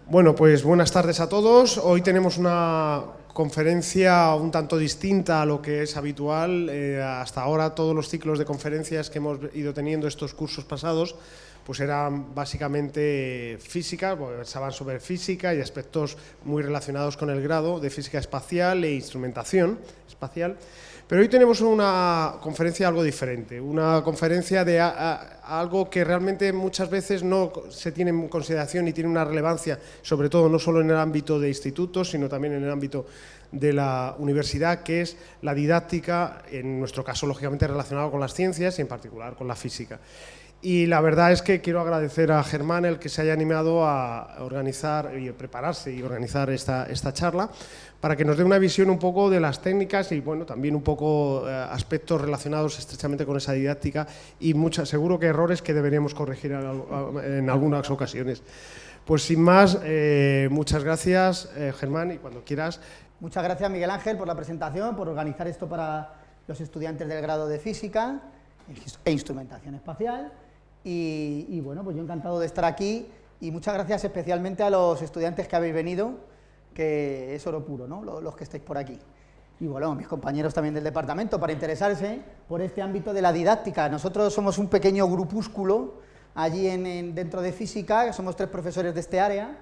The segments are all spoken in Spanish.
Bueno, pues buenas tardes a todos. Hoy tenemos una conferencia un tanto distinta a lo que es habitual. Hasta ahora todos los ciclos de conferencias que hemos ido teniendo estos cursos pasados pues eran básicamente física, versaban sobre física y aspectos muy relacionados con el grado de física espacial e instrumentación espacial. Pero hoy tenemos una conferencia algo diferente, una conferencia de algo que realmente muchas veces no se tiene en consideración y tiene una relevancia, sobre todo no solo en el ámbito de institutos, sino también en el ámbito de la universidad, que es la didáctica, en nuestro caso lógicamente relacionado con las ciencias y en particular con la física. Y la verdad es que quiero agradecer a Germán el que se haya animado a organizar y prepararse y organizar esta charla para que nos dé una visión un poco de las técnicas y bueno, también un poco aspectos relacionados estrechamente con esa didáctica y seguro que errores que deberíamos corregir en algunas ocasiones. Pues sin más, muchas gracias Germán, y cuando quieras. Muchas gracias Miguel Ángel por la presentación, por organizar esto para los estudiantes del grado de Física e Instrumentación Espacial. Y bueno, pues yo encantado de estar aquí y muchas gracias especialmente a los estudiantes que habéis venido, que es oro puro, ¿no? Los que estáis por aquí. Y bueno, mis compañeros también del departamento, para interesarse por este ámbito de la didáctica. Nosotros somos un pequeño grupúsculo allí dentro de Física, somos 3 profesores de este área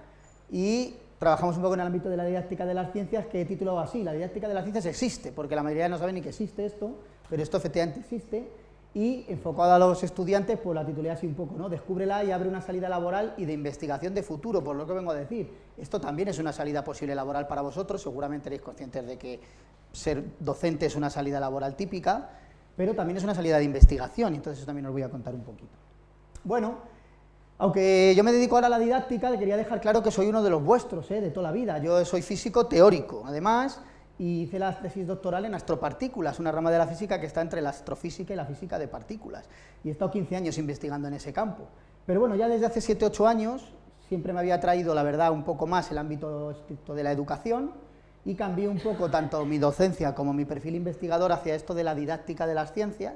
y trabajamos un poco en el ámbito de la didáctica de las ciencias, que he titulado así: la didáctica de las ciencias existe, porque la mayoría no sabe ni que existe esto, pero esto efectivamente existe. Y enfocado a los estudiantes, pues la titulé así un poco, ¿no? Descúbrela y abre una salida laboral y de investigación de futuro, por lo que vengo a decir. Esto también es una salida posible laboral para vosotros, seguramente seréis conscientes de que ser docente es una salida laboral típica, pero también es una salida de investigación, y entonces eso también os voy a contar un poquito. Bueno, aunque yo me dedico ahora a la didáctica, le quería dejar claro que soy uno de los vuestros, de toda la vida. Yo soy físico teórico, además, y hice la tesis doctoral en astropartículas, una rama de la física que está entre la astrofísica y la física de partículas, y he estado 15 años investigando en ese campo. Pero bueno, ya desde hace 7 u 8 años siempre me había traído, la verdad, un poco más el ámbito estricto de la educación, y cambié un poco tanto mi docencia como mi perfil investigador hacia esto de la didáctica de las ciencias.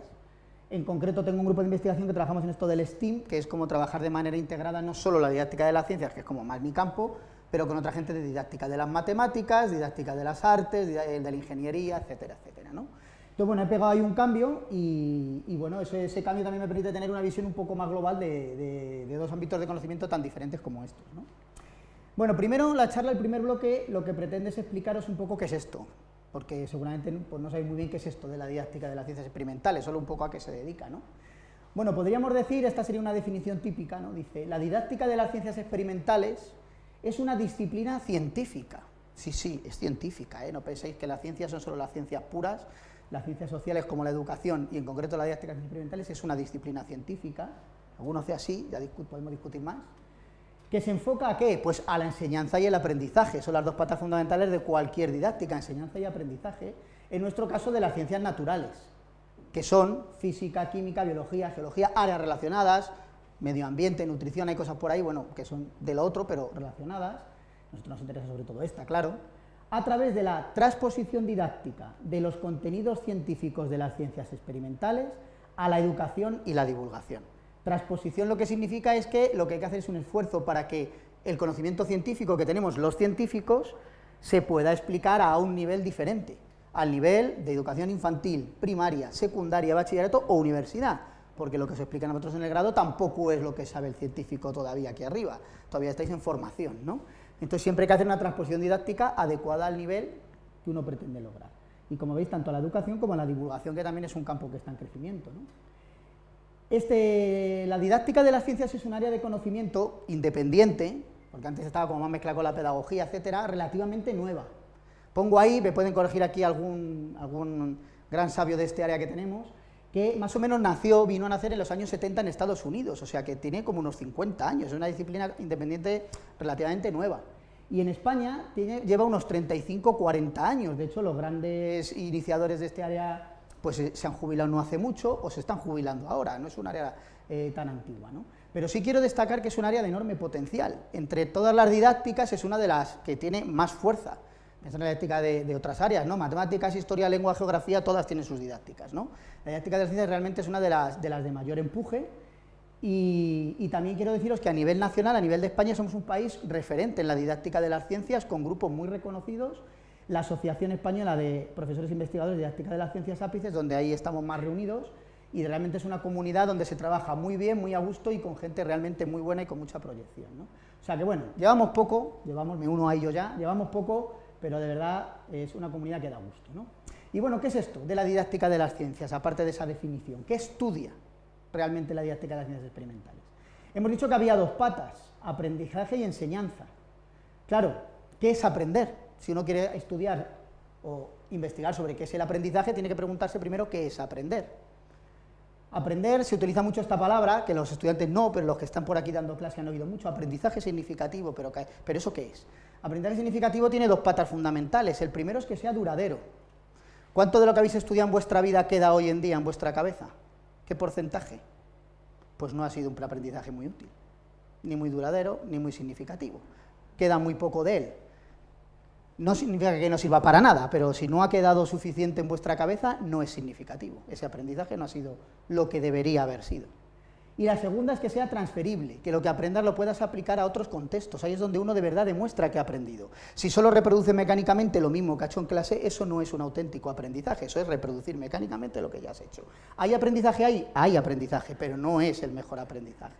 En concreto tengo un grupo de investigación que trabajamos en esto del STEAM, que es como trabajar de manera integrada no solo la didáctica de las ciencias, que es como más mi campo, pero con otra gente de didáctica de las matemáticas, didáctica de las artes, de la ingeniería, etcétera, etcétera, ¿no? Entonces, bueno, he pegado ahí un cambio y bueno, ese cambio también me permite tener una visión un poco más global de 2 ámbitos de conocimiento tan diferentes como estos, ¿no? Bueno, primero, la charla, el primer bloque, lo que pretende es explicaros un poco qué es esto, porque seguramente pues, no sabéis muy bien qué es esto de la didáctica de las ciencias experimentales, solo un poco a qué se dedica, ¿no? Bueno, podríamos decir, esta sería una definición típica, ¿no? Dice, la didáctica de las ciencias experimentales es una disciplina científica. Sí, es científica, no penséis que las ciencias son solo las ciencias puras, las ciencias sociales como la educación y en concreto la didáctica de las ciencias experimentales es una disciplina científica, algunos hace así, ya podemos discutir más, que se enfoca ¿a qué? Pues a la enseñanza y el aprendizaje, son las 2 patas fundamentales de cualquier didáctica, enseñanza y aprendizaje, en nuestro caso de las ciencias naturales, que son física, química, biología, geología, áreas relacionadas, medio ambiente, nutrición, hay cosas por ahí, bueno, que son de lo otro, pero relacionadas, a nosotros nos interesa sobre todo esta, claro, a través de la transposición didáctica de los contenidos científicos de las ciencias experimentales a la educación y la divulgación. Transposición lo que significa es que lo que hay que hacer es un esfuerzo para que el conocimiento científico que tenemos los científicos se pueda explicar a un nivel diferente, al nivel de educación infantil, primaria, secundaria, bachillerato o universidad, porque lo que os explican a vosotros en el grado tampoco es lo que sabe el científico todavía aquí arriba, todavía estáis en formación, ¿no? Entonces siempre hay que hacer una transposición didáctica adecuada al nivel que uno pretende lograr. Y como veis, tanto la educación como la divulgación, que también es un campo que está en crecimiento, ¿no? La didáctica de las ciencias es un área de conocimiento independiente, porque antes estaba como más mezclada con la pedagogía, etcétera, relativamente nueva. Pongo ahí, me pueden corregir aquí algún gran sabio de este área que tenemos, que más o menos vino a nacer en los años 70 en Estados Unidos, o sea que tiene como unos 50 años, es una disciplina independiente relativamente nueva. Y en España lleva unos 35 o 40 años, de hecho los grandes iniciadores de este área pues se han jubilado no hace mucho o se están jubilando ahora, no es un área tan antigua, ¿no? Pero sí quiero destacar que es un área de enorme potencial, entre todas las didácticas es una de las que tiene más fuerza. Esa es la didáctica de otras áreas, ¿no? Matemáticas, historia, lengua, geografía, todas tienen sus didácticas, ¿no? La didáctica de las ciencias realmente es una de las de mayor empuje Y también quiero deciros que a nivel nacional, a nivel de España, somos un país referente en la didáctica de las ciencias, con grupos muy reconocidos, la Asociación Española de Profesores Investigadores de Didáctica de las Ciencias Ápices, donde ahí estamos más reunidos, y realmente es una comunidad donde se trabaja muy bien, muy a gusto y con gente realmente muy buena y con mucha proyección, ¿no? O sea que bueno, llevamos poco, me uno a ello ya, llevamos poco, pero de verdad es una comunidad que da gusto, ¿no? Y bueno, ¿qué es esto de la didáctica de las ciencias, aparte de esa definición? ¿Qué estudia realmente la didáctica de las ciencias experimentales? Hemos dicho que había dos patas, aprendizaje y enseñanza. Claro, ¿qué es aprender? Si uno quiere estudiar o investigar sobre qué es el aprendizaje, tiene que preguntarse primero qué es aprender. Aprender, se utiliza mucho esta palabra, que los estudiantes no, pero los que están por aquí dando clase han oído mucho, aprendizaje significativo, pero ¿eso qué es? Aprendizaje significativo tiene dos patas fundamentales. El primero es que sea duradero. ¿Cuánto de lo que habéis estudiado en vuestra vida queda hoy en día en vuestra cabeza? ¿Qué porcentaje? Pues no ha sido un aprendizaje muy útil, ni muy duradero, ni muy significativo. Queda muy poco de él. No significa que no sirva para nada, pero si no ha quedado suficiente en vuestra cabeza, no es significativo. Ese aprendizaje no ha sido lo que debería haber sido. Y la segunda es que sea transferible, que lo que aprendas lo puedas aplicar a otros contextos. Ahí es donde uno de verdad demuestra que ha aprendido. Si solo reproduce mecánicamente lo mismo que ha hecho en clase, eso no es un auténtico aprendizaje, eso es reproducir mecánicamente lo que ya has hecho. ¿Hay aprendizaje ahí? Hay aprendizaje, pero no es el mejor aprendizaje,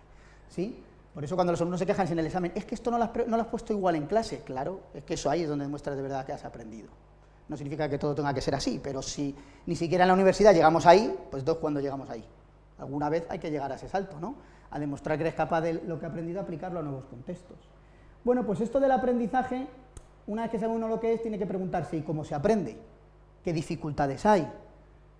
¿sí? Por eso cuando los alumnos se quejan en el examen, es que esto no lo has puesto igual en clase. Claro, es que eso ahí es donde demuestras de verdad que has aprendido. No significa que todo tenga que ser así, pero si ni siquiera en la universidad llegamos ahí, pues entonces ¿cuándo llegamos ahí? Alguna vez hay que llegar a ese salto, ¿no? A demostrar que eres capaz de lo que ha aprendido, aplicarlo a nuevos contextos. Bueno, pues esto del aprendizaje, una vez que sabe uno lo que es, tiene que preguntarse, ¿y cómo se aprende? ¿Qué dificultades hay?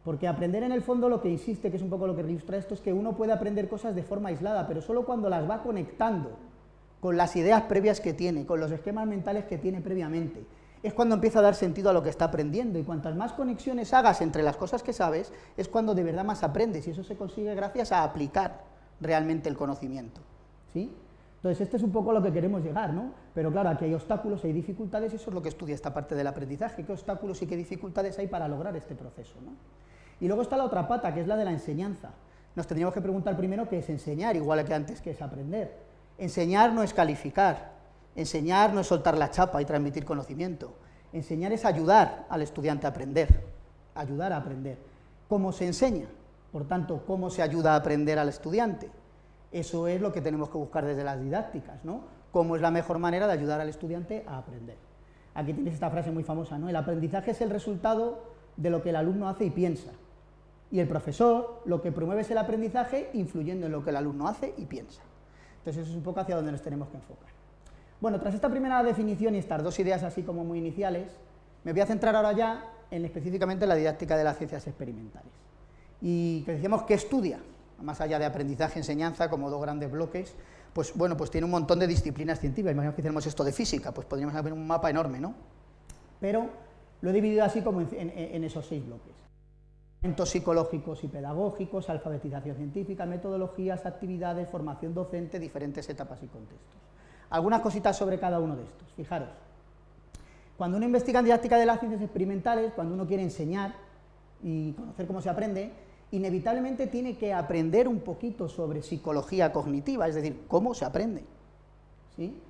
Porque aprender en el fondo lo que insiste, que es un poco lo que ilustra esto, es que uno puede aprender cosas de forma aislada, pero solo cuando las va conectando con las ideas previas que tiene, con los esquemas mentales que tiene previamente. Es cuando empieza a dar sentido a lo que está aprendiendo, y cuantas más conexiones hagas entre las cosas que sabes, es cuando de verdad más aprendes, y eso se consigue gracias a aplicar realmente el conocimiento, ¿sí? Entonces, este es un poco a lo que queremos llegar, ¿no? Pero claro, aquí hay obstáculos, hay dificultades, y eso es lo que estudia esta parte del aprendizaje, qué obstáculos y qué dificultades hay para lograr este proceso, ¿no? Y luego está la otra pata, que es la de la enseñanza. Nos tendríamos que preguntar primero qué es enseñar, igual que antes qué es aprender. Enseñar no es calificar, enseñar no es soltar la chapa y transmitir conocimiento. Enseñar es ayudar al estudiante a aprender, ayudar a aprender. ¿Cómo se enseña? Por tanto, ¿cómo se ayuda a aprender al estudiante? Eso es lo que tenemos que buscar desde las didácticas, ¿no? ¿Cómo es la mejor manera de ayudar al estudiante a aprender? Aquí tienes esta frase muy famosa, ¿no? El aprendizaje es el resultado de lo que el alumno hace y piensa. Y el profesor lo que promueve es el aprendizaje influyendo en lo que el alumno hace y piensa. Entonces eso es un poco hacia donde nos tenemos que enfocar. Bueno, tras esta primera definición y estas dos ideas así como muy iniciales, me voy a centrar ahora ya en específicamente la didáctica de las ciencias experimentales. Y que decíamos que estudia, más allá de aprendizaje, enseñanza, como dos grandes bloques, pues bueno, pues tiene un montón de disciplinas científicas. Imaginemos que hiciéramos esto de física, pues podríamos hacer un mapa enorme, ¿no? Pero lo he dividido así como en esos 6 bloques. Elementos psicológicos y pedagógicos, alfabetización científica, metodologías, actividades, formación docente, diferentes etapas y contextos. Algunas cositas sobre cada uno de estos. Fijaros, cuando uno investiga en didáctica de las ciencias experimentales, cuando uno quiere enseñar y conocer cómo se aprende, inevitablemente tiene que aprender un poquito sobre psicología cognitiva, es decir, cómo se aprende, ¿sí?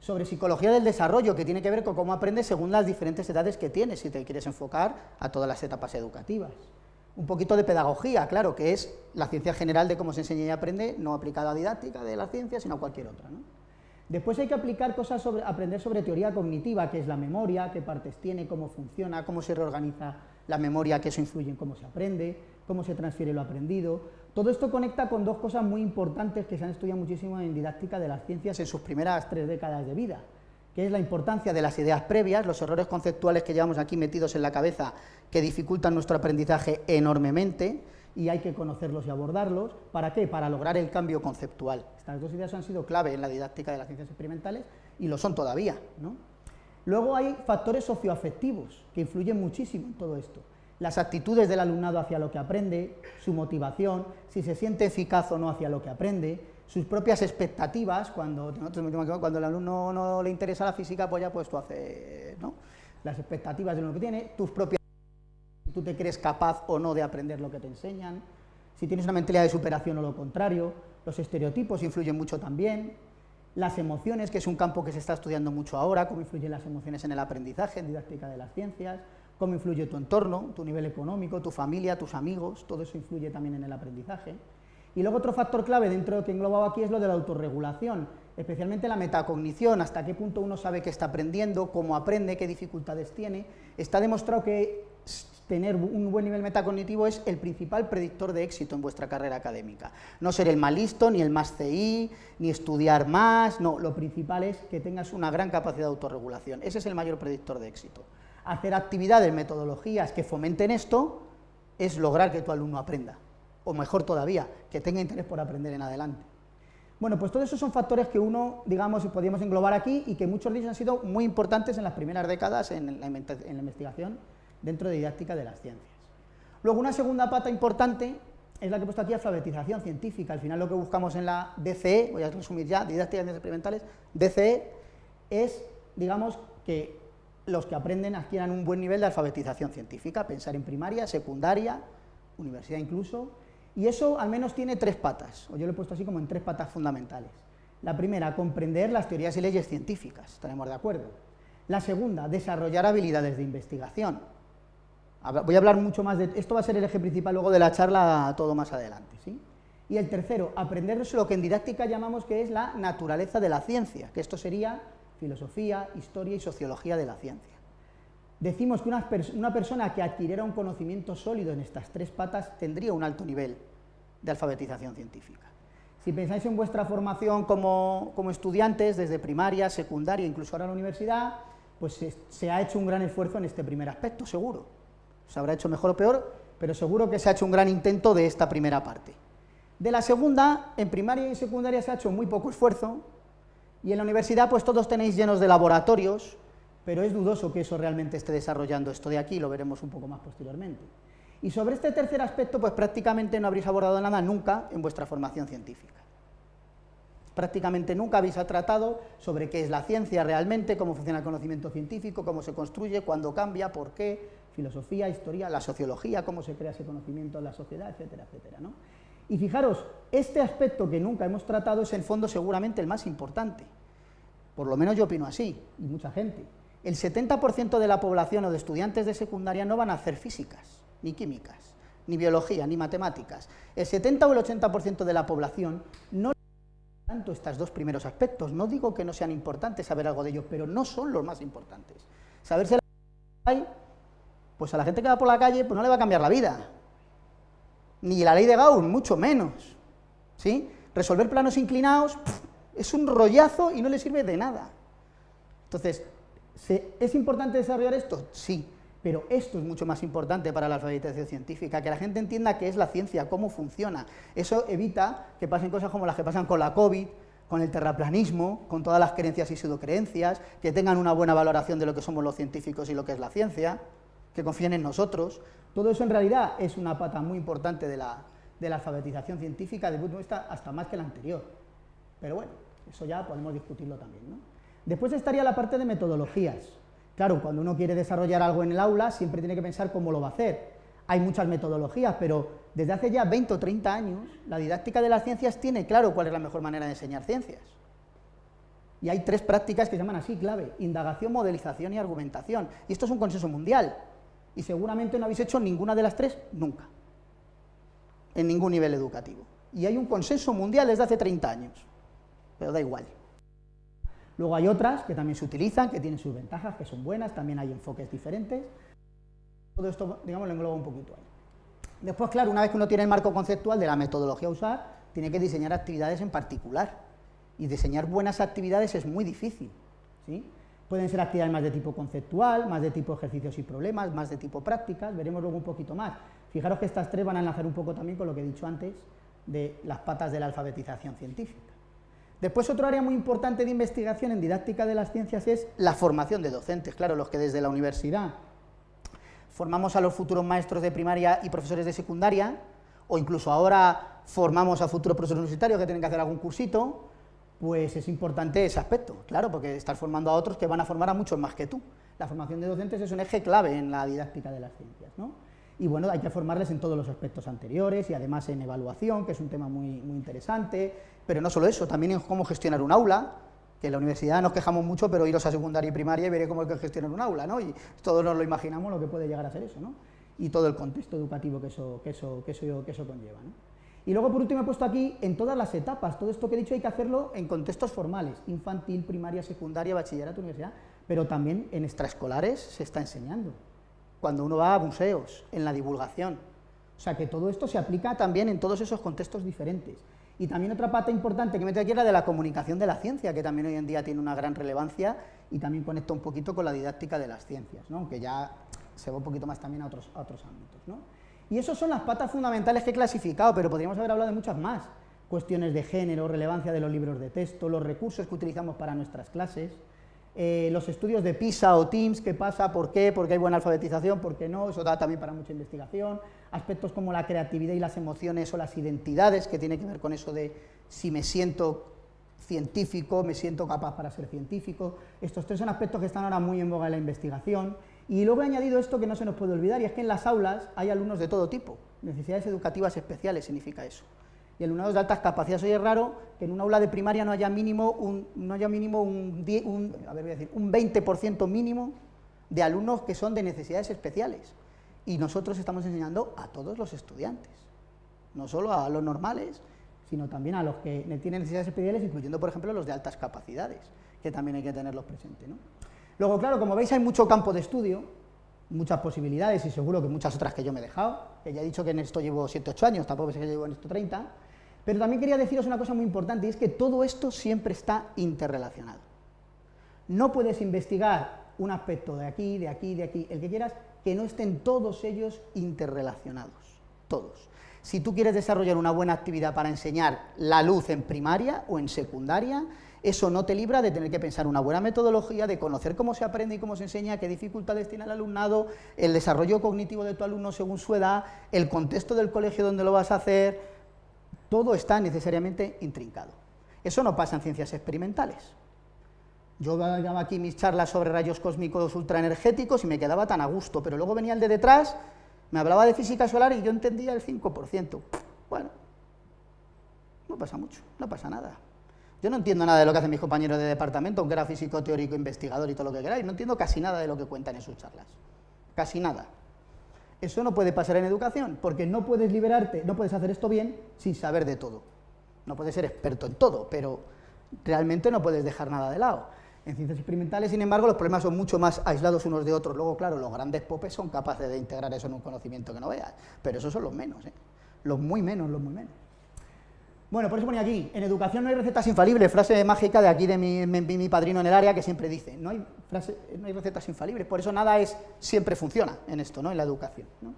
Sobre psicología del desarrollo, que tiene que ver con cómo aprendes según las diferentes edades que tienes, si te quieres enfocar a todas las etapas educativas. Un poquito de pedagogía, claro, que es la ciencia general de cómo se enseña y aprende, no aplicada a didáctica de la ciencia, sino a cualquier otra, ¿no? Después hay que aplicar cosas sobre, aprender sobre teoría cognitiva, que es la memoria, qué partes tiene, cómo funciona, cómo se reorganiza la memoria, que eso influye en cómo se aprende, cómo se transfiere lo aprendido. Todo esto conecta con dos cosas muy importantes que se han estudiado muchísimo en didáctica de las ciencias en sus primeras 3 décadas de vida, que es la importancia de las ideas previas, los errores conceptuales que llevamos aquí metidos en la cabeza que dificultan nuestro aprendizaje enormemente, y hay que conocerlos y abordarlos. ¿Para qué? Para lograr el cambio conceptual. Estas dos ideas han sido clave en la didáctica de las ciencias experimentales y lo son todavía, ¿no? Luego hay factores socioafectivos que influyen muchísimo en todo esto. Las actitudes del alumnado hacia lo que aprende, su motivación, si se siente eficaz o no hacia lo que aprende, sus propias expectativas, cuando el alumno no le interesa la física, pues ya pues tú haces, ¿no? Las expectativas de lo que tiene, tus propias, si tú te crees capaz o no de aprender lo que te enseñan, si tienes una mentalidad de superación o lo contrario, Los estereotipos influyen mucho también, las emociones, que es un campo que se está estudiando mucho ahora, cómo influyen las emociones en el aprendizaje, en didáctica de las ciencias, cómo influye tu entorno, tu nivel económico, tu familia, tus amigos, todo eso influye también en el aprendizaje. Y luego otro factor clave dentro de lo que he englobado aquí es lo de la autorregulación, especialmente la metacognición, hasta qué punto uno sabe que está aprendiendo, cómo aprende, qué dificultades tiene. Está demostrado que tener un buen nivel metacognitivo es el principal predictor de éxito en vuestra carrera académica. No ser el más listo, ni el más CI, ni estudiar más, no, lo principal es que tengas una gran capacidad de autorregulación, ese es el mayor predictor de éxito. Hacer actividades, metodologías que fomenten esto, es lograr que tu alumno aprenda, o mejor todavía, que tenga interés por aprender en adelante. Bueno, pues todos esos son factores que uno, digamos, podríamos englobar aquí y que muchos de ellos han sido muy importantes en las primeras décadas en la investigación dentro de didáctica de las ciencias. Luego, una segunda pata importante es la que he puesto aquí, alfabetización científica. Al final lo que buscamos en la DCE, voy a resumir ya, didáctica de ciencias experimentales, DCE es, digamos, que los que aprenden adquieran un buen nivel de alfabetización científica, pensar en primaria, secundaria, universidad incluso, y eso al menos tiene tres patas, o yo lo he puesto así como en tres patas fundamentales. La primera, comprender las teorías y leyes científicas, estaremos de acuerdo. La segunda, desarrollar habilidades de investigación. Voy a hablar mucho más de esto, va a ser el eje principal luego de la charla todo más adelante, ¿sí? Y el tercero, aprender lo que en didáctica llamamos que es la naturaleza de la ciencia, que esto sería filosofía, historia y sociología de la ciencia. Decimos que una persona que adquiriera un conocimiento sólido en estas tres patas tendría un alto nivel de alfabetización científica. Si pensáis en vuestra formación como estudiantes, desde primaria, secundaria, incluso ahora en la universidad, pues se ha hecho un gran esfuerzo en este primer aspecto, seguro. Se habrá hecho mejor o peor, pero seguro que se ha hecho un gran intento de esta primera parte. De la segunda, en primaria y secundaria se ha hecho muy poco esfuerzo, y en la universidad pues todos tenéis llenos de laboratorios, pero es dudoso que eso realmente esté desarrollando esto de aquí, lo veremos un poco más posteriormente. Y sobre este tercer aspecto, pues prácticamente no habréis abordado nada nunca en vuestra formación científica. Prácticamente nunca habéis tratado sobre qué es la ciencia realmente, cómo funciona el conocimiento científico, cómo se construye, cuándo cambia, por qué, filosofía, historia, la sociología, cómo se crea ese conocimiento en la sociedad, etcétera, etcétera, ¿no? Y fijaros, este aspecto que nunca hemos tratado es en fondo seguramente el más importante, por lo menos yo opino así, y mucha gente. El 70% de la población o de estudiantes de secundaria no van a hacer físicas, ni químicas, ni biología, ni matemáticas. El 70 o el 80% de la población no tanto estos dos primeros aspectos. No digo que no sean importantes saber algo de ellos, pero no son los más importantes. Saberse la ley, pues a la gente que va por la calle pues no le va a cambiar la vida. Ni la ley de Gauss, mucho menos. ¿Sí? Resolver planos inclinados es un rollazo y no le sirve de nada. Entonces, ¿es importante desarrollar esto? Sí, pero esto es mucho más importante para la alfabetización científica, que la gente entienda qué es la ciencia, cómo funciona. Eso evita que pasen cosas como las que pasan con la COVID, con el terraplanismo, con todas las creencias y pseudocreencias, que tengan una buena valoración de lo que somos los científicos y lo que es la ciencia, que confíen en nosotros. Todo eso en realidad es una pata muy importante de la alfabetización científica, desde el punto de vista hasta más que la anterior. Pero bueno, eso ya podemos discutirlo también, ¿no? Después estaría la parte de metodologías. Claro, cuando uno quiere desarrollar algo en el aula, siempre tiene que pensar cómo lo va a hacer. Hay muchas metodologías, pero desde hace ya 20 o 30 años, la didáctica de las ciencias tiene claro cuál es la mejor manera de enseñar ciencias. Y hay tres prácticas que se llaman así, clave: indagación, modelización y argumentación. Y esto es un consenso mundial. Y seguramente no habéis hecho ninguna de las tres nunca, en ningún nivel educativo. Y hay un consenso mundial desde hace 30 años, pero da igual. Luego hay otras que también se utilizan, que tienen sus ventajas, que son buenas, también hay enfoques diferentes. Todo esto, digamos, lo engloba un poquito ahí. Después, claro, una vez que uno tiene el marco conceptual de la metodología a usar, tiene que diseñar actividades en particular. Y diseñar buenas actividades es muy difícil, ¿sí? Pueden ser actividades más de tipo conceptual, más de tipo ejercicios y problemas, más de tipo prácticas, veremos luego un poquito más. Fijaros que estas tres van a enlazar un poco también con lo que he dicho antes de las patas de la alfabetización científica. Después, otro área muy importante de investigación en didáctica de las ciencias es la formación de docentes. Claro, los que desde la universidad formamos a los futuros maestros de primaria y profesores de secundaria, o incluso ahora formamos a futuros profesores universitarios que tienen que hacer algún cursito, pues es importante ese aspecto, claro, porque estás formando a otros que van a formar a muchos más que tú. La formación de docentes es un eje clave en la didáctica de las ciencias, ¿no? Y bueno, hay que formarles en todos los aspectos anteriores y además en evaluación, que es un tema muy interesante, pero no solo eso, también en cómo gestionar un aula, que en la universidad nos quejamos mucho, pero iros a secundaria y primaria y veré cómo hay que gestionar un aula, ¿no? Y todos nos lo imaginamos lo que puede llegar a ser eso, ¿no? Y todo el contexto educativo que eso conlleva, ¿no? Y luego, por último, he puesto aquí en todas las etapas, todo esto que he dicho hay que hacerlo en contextos formales, infantil, primaria, secundaria, bachillerato, universidad, pero también en extraescolares se está enseñando, cuando uno va a museos, en la divulgación. O sea, que todo esto se aplica también en todos esos contextos diferentes. Y también otra pata importante que meto aquí es la de la comunicación de la ciencia, que también hoy en día tiene una gran relevancia y también conecta un poquito con la didáctica de las ciencias, ¿no? Aunque ya se va un poquito más también a otros ámbitos, ¿no? Y esas son las patas fundamentales que he clasificado, pero podríamos haber hablado de muchas más. Cuestiones de género, relevancia de los libros de texto, los recursos que utilizamos para nuestras clases, los estudios de PISA o TIMSS, qué pasa, por qué, porque hay buena alfabetización, por qué no, eso da también para mucha investigación, aspectos como la creatividad y las emociones o las identidades, que tiene que ver con eso de si me siento científico, me siento capaz para ser científico. Estos tres son aspectos que están ahora muy en boga en la investigación. Y luego he añadido esto que no se nos puede olvidar, y es que en las aulas hay alumnos de todo tipo, necesidades educativas especiales significa eso. Y alumnados de altas capacidades. Hoy es raro que en un aula de primaria no haya mínimo un 20% mínimo de alumnos que son de necesidades especiales. Y nosotros estamos enseñando a todos los estudiantes, no solo a los normales, sino también a los que tienen necesidades especiales, incluyendo, por ejemplo, los de altas capacidades, que también hay que tenerlos presentes, ¿no? Luego, claro, como veis, hay mucho campo de estudio, muchas posibilidades y seguro que muchas otras que yo me he dejado, que ya he dicho que en esto llevo 7 o 8 años, tampoco sé que llevo en esto 30, pero también quería deciros una cosa muy importante, y es que todo esto siempre está interrelacionado. No puedes investigar un aspecto de aquí, de aquí, de aquí, el que quieras, que no estén todos ellos interrelacionados, todos. Si tú quieres desarrollar una buena actividad para enseñar la luz en primaria o en secundaria, eso no te libra de tener que pensar una buena metodología, de conocer cómo se aprende y cómo se enseña, qué dificultades tiene el alumnado, el desarrollo cognitivo de tu alumno según su edad, el contexto del colegio donde lo vas a hacer, todo está necesariamente intrincado. Eso no pasa en ciencias experimentales. Yo daba aquí mis charlas sobre rayos cósmicos ultraenergéticos y me quedaba tan a gusto, pero luego venía el de detrás, me hablaba de física solar y yo entendía el 5%. Bueno, no pasa mucho, no pasa nada. Yo no entiendo nada de lo que hacen mis compañeros de departamento, aunque era físico, teórico, investigador y todo lo que queráis, no entiendo casi nada de lo que cuentan en sus charlas, casi nada. Eso no puede pasar en educación, porque no puedes liberarte, no puedes hacer esto bien sin saber de todo. No puedes ser experto en todo, pero realmente no puedes dejar nada de lado. En ciencias experimentales, sin embargo, los problemas son mucho más aislados unos de otros. Luego, claro, los grandes popes son capaces de integrar eso en un conocimiento que no veas, pero esos son los menos, ¿eh? Los muy menos, los muy menos. Bueno, por eso ponía aquí, en educación no hay recetas infalibles, frase mágica de aquí de mi padrino en el área que siempre dice, no hay recetas infalibles, por eso nada siempre funciona en esto, ¿no? En la educación, ¿no?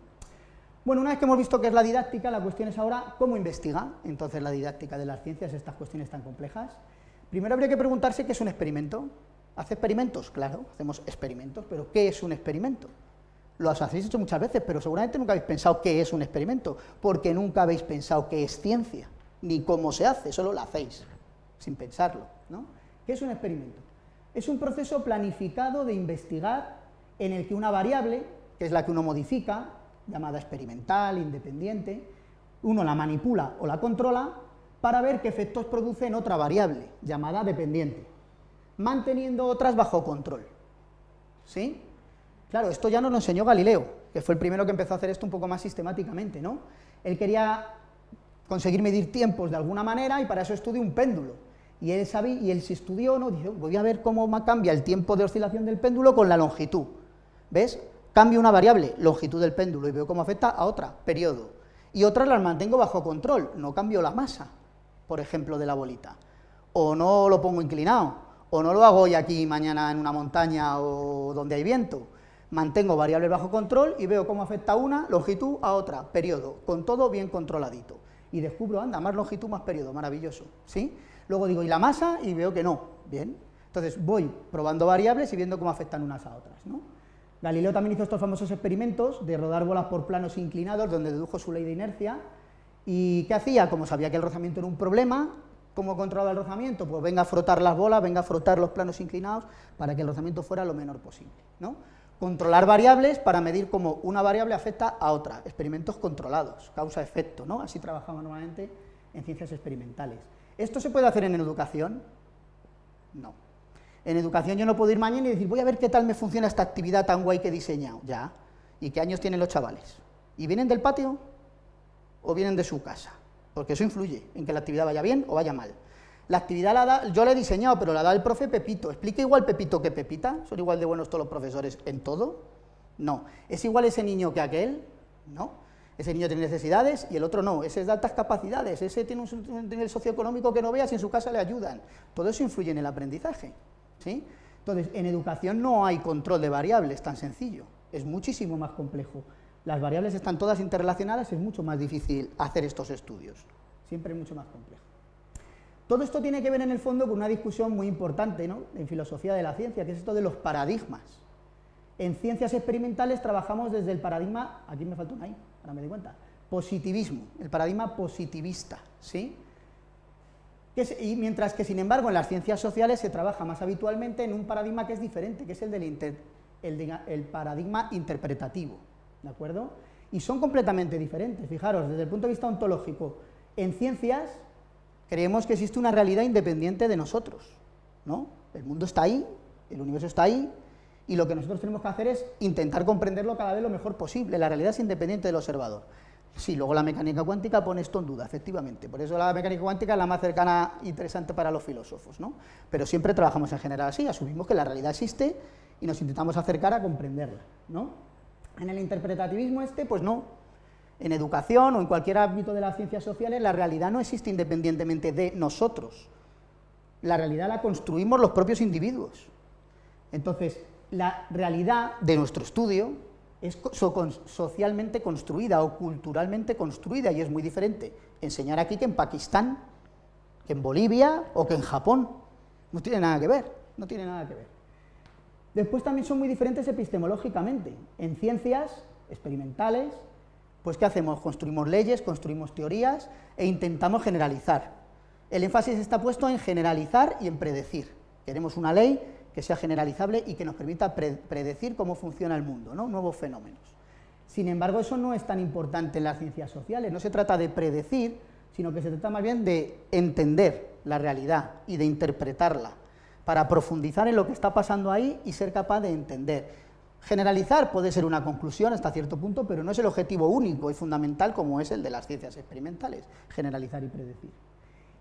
Bueno, una vez que hemos visto qué es la didáctica, la cuestión es ahora cómo investiga entonces la didáctica de las ciencias estas cuestiones tan complejas. Primero habría que preguntarse qué es un experimento. ¿Hace experimentos? Claro, hacemos experimentos, pero ¿qué es un experimento? Lo habéis hecho muchas veces, pero seguramente nunca habéis pensado qué es un experimento, porque nunca habéis pensado qué es ciencia, ni cómo se hace, solo lo hacéis, sin pensarlo, ¿no? ¿Qué es un experimento? Es un proceso planificado de investigar en el que una variable, que es la que uno modifica, llamada experimental, independiente, uno la manipula o la controla para ver qué efectos produce en otra variable, llamada dependiente, manteniendo otras bajo control, ¿sí? Claro, esto ya nos lo enseñó Galileo, que fue el primero que empezó a hacer esto un poco más sistemáticamente, ¿no? Él quería conseguir medir tiempos de alguna manera y para eso estudió un péndulo. Y él sabía, y él se estudió, ¿no? Dice, voy a ver cómo cambia el tiempo de oscilación del péndulo con la longitud. ¿Ves? Cambio una variable, longitud del péndulo, y veo cómo afecta a otra, periodo. Y otras las mantengo bajo control, no cambio la masa, por ejemplo, de la bolita. O no lo pongo inclinado, o no lo hago hoy aquí mañana en una montaña o donde hay viento. Mantengo variables bajo control y veo cómo afecta una longitud a otra, periodo, con todo bien controladito. Y descubro, anda, más longitud, más periodo, maravilloso, ¿sí? Luego digo, ¿y la masa? Y veo que no, bien. Entonces voy probando variables y viendo cómo afectan unas a otras, ¿no? Galileo también hizo estos famosos experimentos de rodar bolas por planos inclinados, donde dedujo su ley de inercia. ¿Y qué hacía? Como sabía que el rozamiento era un problema, ¿cómo controlaba el rozamiento? Pues venga a frotar las bolas, venga a frotar los planos inclinados, para que el rozamiento fuera lo menor posible, ¿no? controlar variables para medir cómo una variable afecta a otra, experimentos controlados, causa-efecto, ¿no? Así trabajamos normalmente en ciencias experimentales. ¿Esto se puede hacer en educación? No. En educación yo no puedo ir mañana y decir, voy a ver qué tal me funciona esta actividad tan guay que he diseñado, ya. ¿Y qué años tienen los chavales? ¿Y vienen del patio o vienen de su casa? Porque eso influye en que la actividad vaya bien o vaya mal. La actividad yo la he diseñado, pero la da el profe Pepito. ¿Explica igual Pepito que Pepita? ¿Son igual de buenos todos los profesores en todo? No. ¿Es igual ese niño que aquel? No. Ese niño tiene necesidades y el otro no. Ese da altas capacidades, ese tiene un nivel socioeconómico que no veas y en su casa le ayudan. Todo eso influye en el aprendizaje, ¿sí? Entonces, en educación no hay control de variables tan sencillo, es muchísimo más complejo. Las variables están todas interrelacionadas, es mucho más difícil hacer estos estudios, siempre es mucho más complejo. Todo esto tiene que ver en el fondo con una discusión muy importante, ¿no?, en filosofía de la ciencia, que es esto de los paradigmas. En ciencias experimentales trabajamos desde el paradigma, aquí me falta una ahí, ahora me doy cuenta, positivismo, el paradigma positivista, ¿sí? Y mientras que, sin embargo, en las ciencias sociales se trabaja más habitualmente en un paradigma que es diferente, que es el del paradigma interpretativo, ¿de acuerdo? Y son completamente diferentes, fijaros, desde el punto de vista ontológico, en ciencias creemos que existe una realidad independiente de nosotros, ¿no? El mundo está ahí, el universo está ahí, y lo que nosotros tenemos que hacer es intentar comprenderlo cada vez lo mejor posible. La realidad es independiente del observador. Sí, luego la mecánica cuántica pone esto en duda, efectivamente. Por eso la mecánica cuántica es la más cercana e interesante para los filósofos, ¿no? Pero siempre trabajamos en general así, asumimos que la realidad existe y nos intentamos acercar a comprenderla, ¿no? En el interpretativismo pues no. En educación o en cualquier ámbito de las ciencias sociales, la realidad no existe independientemente de nosotros. La realidad la construimos los propios individuos. Entonces, la realidad de nuestro estudio es socialmente construida o culturalmente construida, y es muy diferente enseñar aquí que en Pakistán, que en Bolivia o que en Japón. No tiene nada que ver, no tiene nada que ver. Después también son muy diferentes epistemológicamente. En ciencias experimentales, pues ¿qué hacemos? Construimos leyes, construimos teorías e intentamos generalizar. El énfasis está puesto en generalizar y en predecir. Queremos una ley que sea generalizable y que nos permita predecir cómo funciona el mundo, ¿no? Nuevos fenómenos. Sin embargo, eso no es tan importante en las ciencias sociales, no se trata de predecir, sino que se trata más bien de entender la realidad y de interpretarla, para profundizar en lo que está pasando ahí y ser capaz de entender. Generalizar puede ser una conclusión hasta cierto punto, pero no es el objetivo único y fundamental como es el de las ciencias experimentales, generalizar y predecir.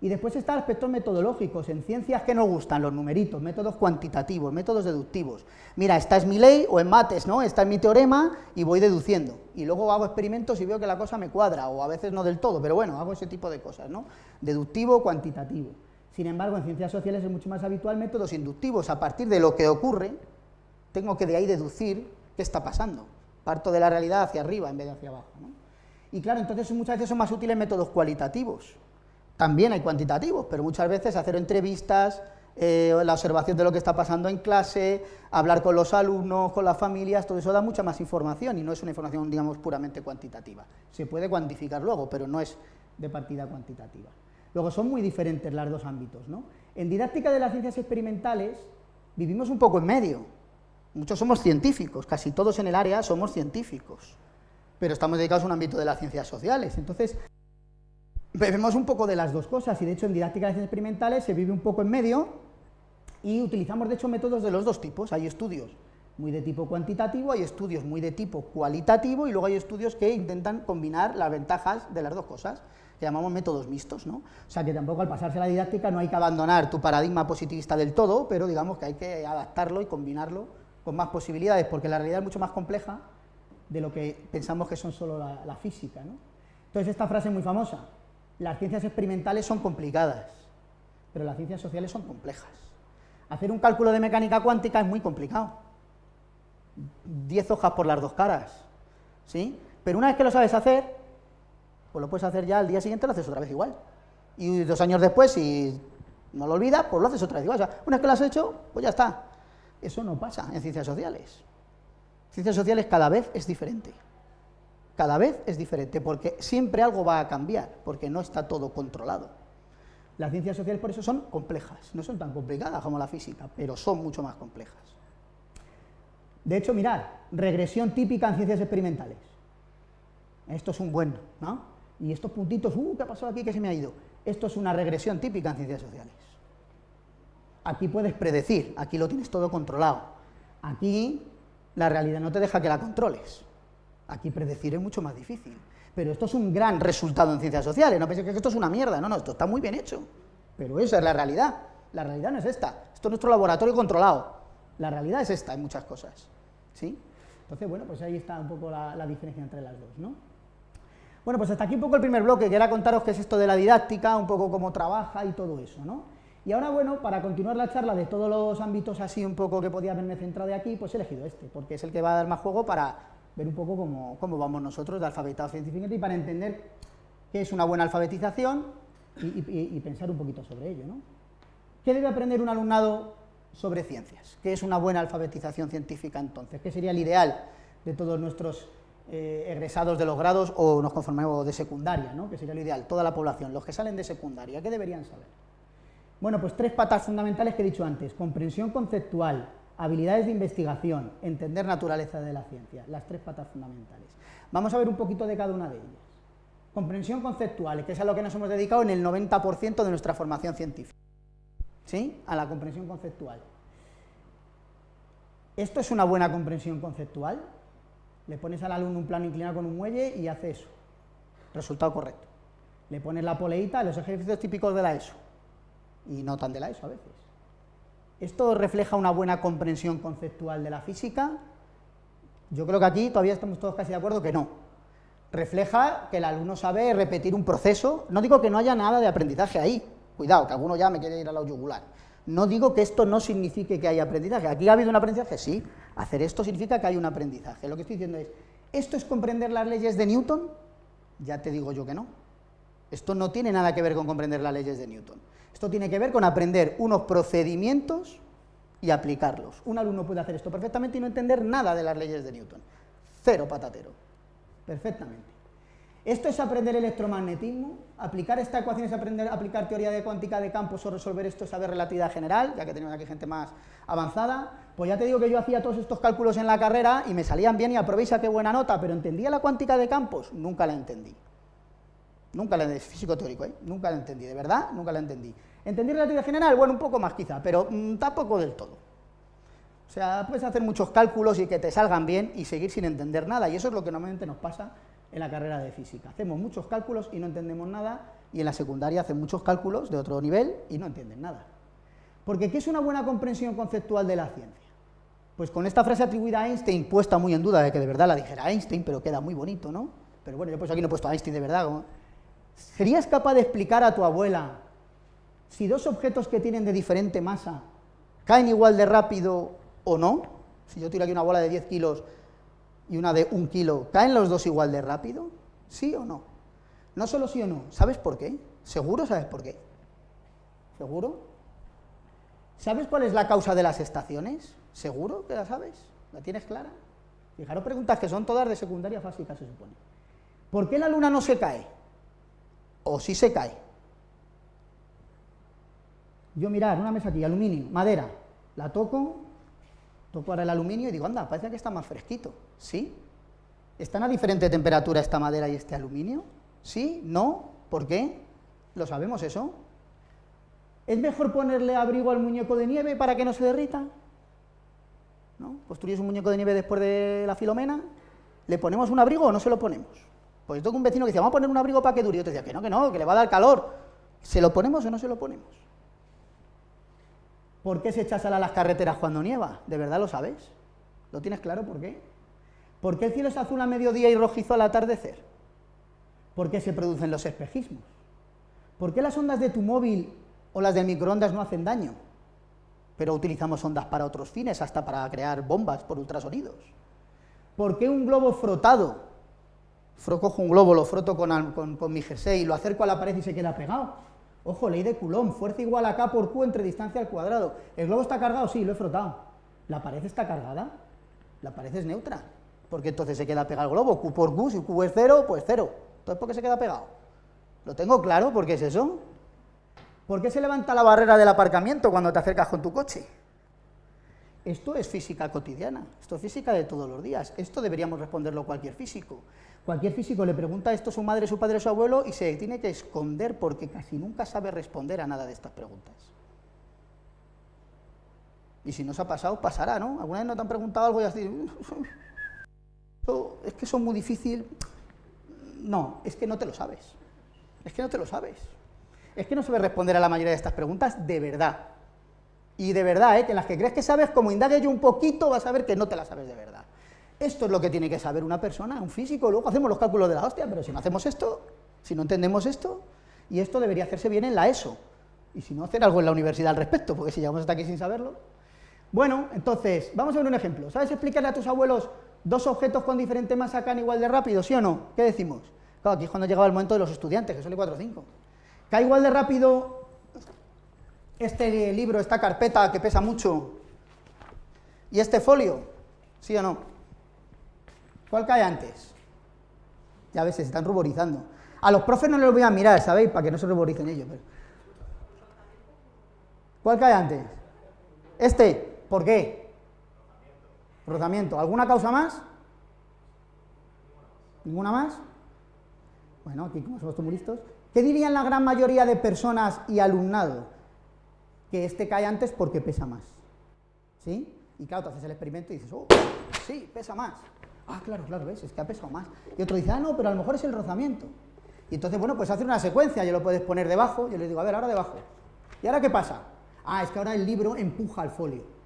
Y después están aspectos metodológicos, en ciencias que nos gustan, los numeritos, métodos cuantitativos, métodos deductivos. Mira, esta es mi ley, o en mates, ¿no? Esta es mi teorema y voy deduciendo. Y luego hago experimentos y veo que la cosa me cuadra, o a veces no del todo, pero bueno, hago ese tipo de cosas, ¿no? Deductivo, cuantitativo. Sin embargo, en ciencias sociales es mucho más habitual métodos inductivos, a partir de lo que ocurre, tengo que de ahí deducir qué está pasando. Parto de la realidad hacia arriba en vez de hacia abajo, ¿no? Y claro, entonces muchas veces son más útiles métodos cualitativos. También hay cuantitativos, pero muchas veces hacer entrevistas, la observación de lo que está pasando en clase, hablar con los alumnos, con las familias, todo eso da mucha más información y no es una información, digamos, puramente cuantitativa. Se puede cuantificar luego, pero no es de partida cuantitativa. Luego, son muy diferentes los dos ámbitos, ¿no? En didáctica de las ciencias experimentales vivimos un poco en medio. Muchos somos científicos, casi todos en el área somos científicos, pero estamos dedicados a un ámbito de las ciencias sociales. Entonces, vemos un poco de las dos cosas, y de hecho en didáctica de las ciencias experimentales se vive un poco en medio y utilizamos de hecho métodos de los dos tipos. Hay estudios muy de tipo cuantitativo, hay estudios muy de tipo cualitativo y luego hay estudios que intentan combinar las ventajas de las dos cosas, que llamamos métodos mixtos, ¿no? O sea que tampoco al pasarse a la didáctica no hay que abandonar tu paradigma positivista del todo, pero digamos que hay que adaptarlo y combinarlo con más posibilidades, porque la realidad es mucho más compleja de lo que pensamos que son solo la física, ¿no? Entonces esta frase es muy famosa: las ciencias experimentales son complicadas, pero las ciencias sociales son complejas. Hacer un cálculo de mecánica cuántica es muy complicado. 10 hojas por las dos caras, ¿sí? Pero una vez que lo sabes hacer, pues lo puedes hacer ya al día siguiente, lo haces otra vez igual. Y 2 años después, si no lo olvidas, pues lo haces otra vez igual. O sea, una vez que lo has hecho, pues ya está. Eso no pasa en ciencias sociales. Ciencias sociales cada vez es diferente. Cada vez es diferente, porque siempre algo va a cambiar, porque no está todo controlado. Las ciencias sociales por eso son complejas, no son tan complicadas como la física, pero son mucho más complejas. De hecho, mirad, regresión típica en ciencias experimentales. Esto es un buen, ¿no? Y estos puntitos, ¿qué ha pasado aquí? ¿Qué se me ha ido? Esto es una regresión típica en ciencias sociales. Aquí puedes predecir, aquí lo tienes todo controlado. Aquí la realidad no te deja que la controles. Aquí predecir es mucho más difícil. Pero esto es un gran resultado en ciencias sociales, no penséis que esto es una mierda, no, esto está muy bien hecho. Pero esa es la realidad. La realidad no es esta. Esto es nuestro laboratorio controlado. La realidad es esta en muchas cosas. ¿Sí? Entonces, bueno, pues ahí está un poco la diferencia entre las dos, ¿no? Bueno, pues hasta aquí un poco el primer bloque, que era contaros qué es esto de la didáctica, un poco cómo trabaja y todo eso, ¿no? Y ahora, bueno, para continuar la charla de todos los ámbitos así un poco que podía haberme centrado de aquí, pues he elegido este, porque es el que va a dar más juego para ver un poco cómo vamos nosotros de alfabetado científicamente y para entender qué es una buena alfabetización y pensar un poquito sobre ello, ¿no? ¿Qué debe aprender un alumnado sobre ciencias? ¿Qué es una buena alfabetización científica entonces? ¿Qué sería el ideal de todos nuestros egresados de los grados o nos conformamos de secundaria, ¿no? Que sería lo ideal, toda la población, los que salen de secundaria, ¿qué deberían saber? Bueno, pues 3 patas fundamentales que he dicho antes: comprensión conceptual, habilidades de investigación, entender naturaleza de la ciencia, las 3 patas fundamentales. Vamos a ver un poquito de cada una de ellas. Comprensión conceptual, que es a lo que nos hemos dedicado en el 90% de nuestra formación científica, ¿sí? A la comprensión conceptual. ¿Esto es una buena comprensión conceptual? Le pones al alumno un plano inclinado con un muelle y hace eso. Resultado correcto. Le pones la poleíta, los ejercicios típicos de la ESO. Y no tan de la ESO a veces. ¿Esto refleja una buena comprensión conceptual de la física? Yo creo que aquí todavía estamos todos casi de acuerdo que no. Refleja que el alumno sabe repetir un proceso. No digo que no haya nada de aprendizaje ahí. Cuidado, que alguno ya me quiere ir a la yugular. No digo que esto no signifique que haya aprendizaje. Aquí ha habido un aprendizaje, sí. Hacer esto significa que hay un aprendizaje. Lo que estoy diciendo es, ¿esto es comprender las leyes de Newton? Ya te digo yo que no. Esto no tiene nada que ver con comprender las leyes de Newton. Esto tiene que ver con aprender unos procedimientos y aplicarlos. Un alumno puede hacer esto perfectamente y no entender nada de las leyes de Newton. Cero patatero. Perfectamente. Esto es aprender electromagnetismo. Aplicar esta ecuación es aprender a aplicar teoría de cuántica de campos o resolver esto es saber relatividad general, ya que tenemos aquí gente más avanzada. Pues ya te digo que yo hacía todos estos cálculos en la carrera y me salían bien y aprobéis a qué buena nota, pero ¿entendía la cuántica de campos? Nunca la entendí. Nunca la entendí, físico teórico, nunca la entendí, de verdad, nunca la entendí. ¿Entendí relatividad general? Bueno, un poco más quizá, pero tampoco del todo. O sea, puedes hacer muchos cálculos y que te salgan bien y seguir sin entender nada, y eso es lo que normalmente nos pasa en la carrera de física. Hacemos muchos cálculos y no entendemos nada, y en la secundaria hacen muchos cálculos de otro nivel y no entienden nada. Porque ¿qué es una buena comprensión conceptual de la ciencia? Pues con esta frase atribuida a Einstein, puesta muy en duda de que de verdad la dijera Einstein, pero queda muy bonito, ¿no? Pero bueno, yo pues aquí no he puesto a Einstein de verdad, ¿no? ¿Serías capaz de explicar a tu abuela si 2 objetos que tienen de diferente masa caen igual de rápido o no? Si yo tiro aquí una bola de 10 kilos y una de 1 kilo, ¿caen los 2 igual de rápido? ¿Sí o no? No solo sí o no, ¿sabes por qué? ¿Seguro sabes por qué? ¿Seguro? ¿Sabes cuál es la causa de las estaciones? ¿Seguro que la sabes? ¿La tienes clara? Fijaros preguntas que son todas de secundaria básica, se supone. ¿Por qué la luna no se cae? ¿O sí se cae? Yo mirar, una mesa aquí, aluminio, madera, la toco ahora el aluminio y digo, anda, parece que está más fresquito. ¿Sí? ¿Están a diferente temperatura esta madera y este aluminio? ¿Sí? ¿No? ¿Por qué? ¿Lo sabemos eso? ¿Es mejor ponerle abrigo al muñeco de nieve para que no se derrita? ¿No? ¿Construyes un muñeco de nieve después de la Filomena? ¿Le ponemos un abrigo o no se lo ponemos? Pues yo tengo un vecino que decía, vamos a poner un abrigo para que dure. Yo te decía, que no, que le va a dar calor. ¿Se lo ponemos o no se lo ponemos? ¿Por qué se echa sal a las carreteras cuando nieva? ¿De verdad lo sabes? ¿Lo tienes claro por qué? ¿Por qué el cielo es azul a mediodía y rojizo al atardecer? ¿Por qué se producen los espejismos? ¿Por qué las ondas de tu móvil o las del microondas no hacen daño? Pero utilizamos ondas para otros fines, hasta para crear bombas por ultrasonidos. ¿Por qué un globo frotado? Cojo un globo, lo froto con mi jersey y lo acerco a la pared y se queda pegado. Ojo, ley de Coulomb, fuerza igual a K por Q entre distancia al cuadrado. ¿El globo está cargado? Sí, lo he frotado. ¿La pared está cargada? La pared es neutra. ¿Por qué entonces se queda pegado el globo? Q por Q, si Q es 0, pues 0. Entonces, ¿por qué se queda pegado? ¿Lo tengo claro? ¿Por qué es eso? ¿Por qué se levanta la barrera del aparcamiento cuando te acercas con tu coche? Esto es física cotidiana, esto es física de todos los días, esto deberíamos responderlo cualquier físico. Cualquier físico le pregunta esto a su madre, su padre, su abuelo y se tiene que esconder porque casi nunca sabe responder a nada de estas preguntas. Y si no os ha pasado, pasará, ¿no? ¿Alguna vez no te han preguntado algo y has dicho, es que eso es muy difícil? No, es que no te lo sabes. Es que no te lo sabes. Es que no sabes responder a la mayoría de estas preguntas de verdad. Y de verdad, que en las que crees que sabes, como indague yo un poquito, vas a ver que no te las sabes de verdad. Esto es lo que tiene que saber una persona, un físico. Luego hacemos los cálculos de la hostia, pero si no hacemos esto, si no entendemos esto, y esto debería hacerse bien en la ESO. Y si no, hacer algo en la universidad al respecto, porque si llegamos hasta aquí sin saberlo. Bueno, entonces, vamos a ver un ejemplo. ¿Sabes explicarle a tus abuelos dos objetos con diferente masa caen igual de rápido, sí o no? ¿Qué decimos? Claro, aquí es cuando llegaba el momento de los estudiantes, que son 4 o 5. ¿Cae igual de rápido este libro, esta carpeta que pesa mucho, y este folio? ¿Sí o no? ¿Cuál cae antes? Ya ves, se están ruborizando. A los profes no les voy a mirar, ¿sabéis? Para que no se ruboricen ellos. Pero... ¿Cuál cae antes? Este. ¿Por qué? Rozamiento. ¿Alguna causa más? ¿Ninguna más? Bueno, aquí como somos muy listos. ¿Qué dirían la gran mayoría de personas y alumnado? Que este cae antes porque pesa más. ¿Sí? Y claro, tú haces el experimento y dices, oh, sí, pesa más. Ah, claro, ves, es que ha pesado más. Y otro dice, ah, no, pero a lo mejor es el rozamiento. Y entonces, bueno, pues hace una secuencia, yo lo puedes poner debajo, yo le digo, a ver, ahora debajo. ¿Y ahora qué pasa? Ah, es que ahora el libro empuja al folio.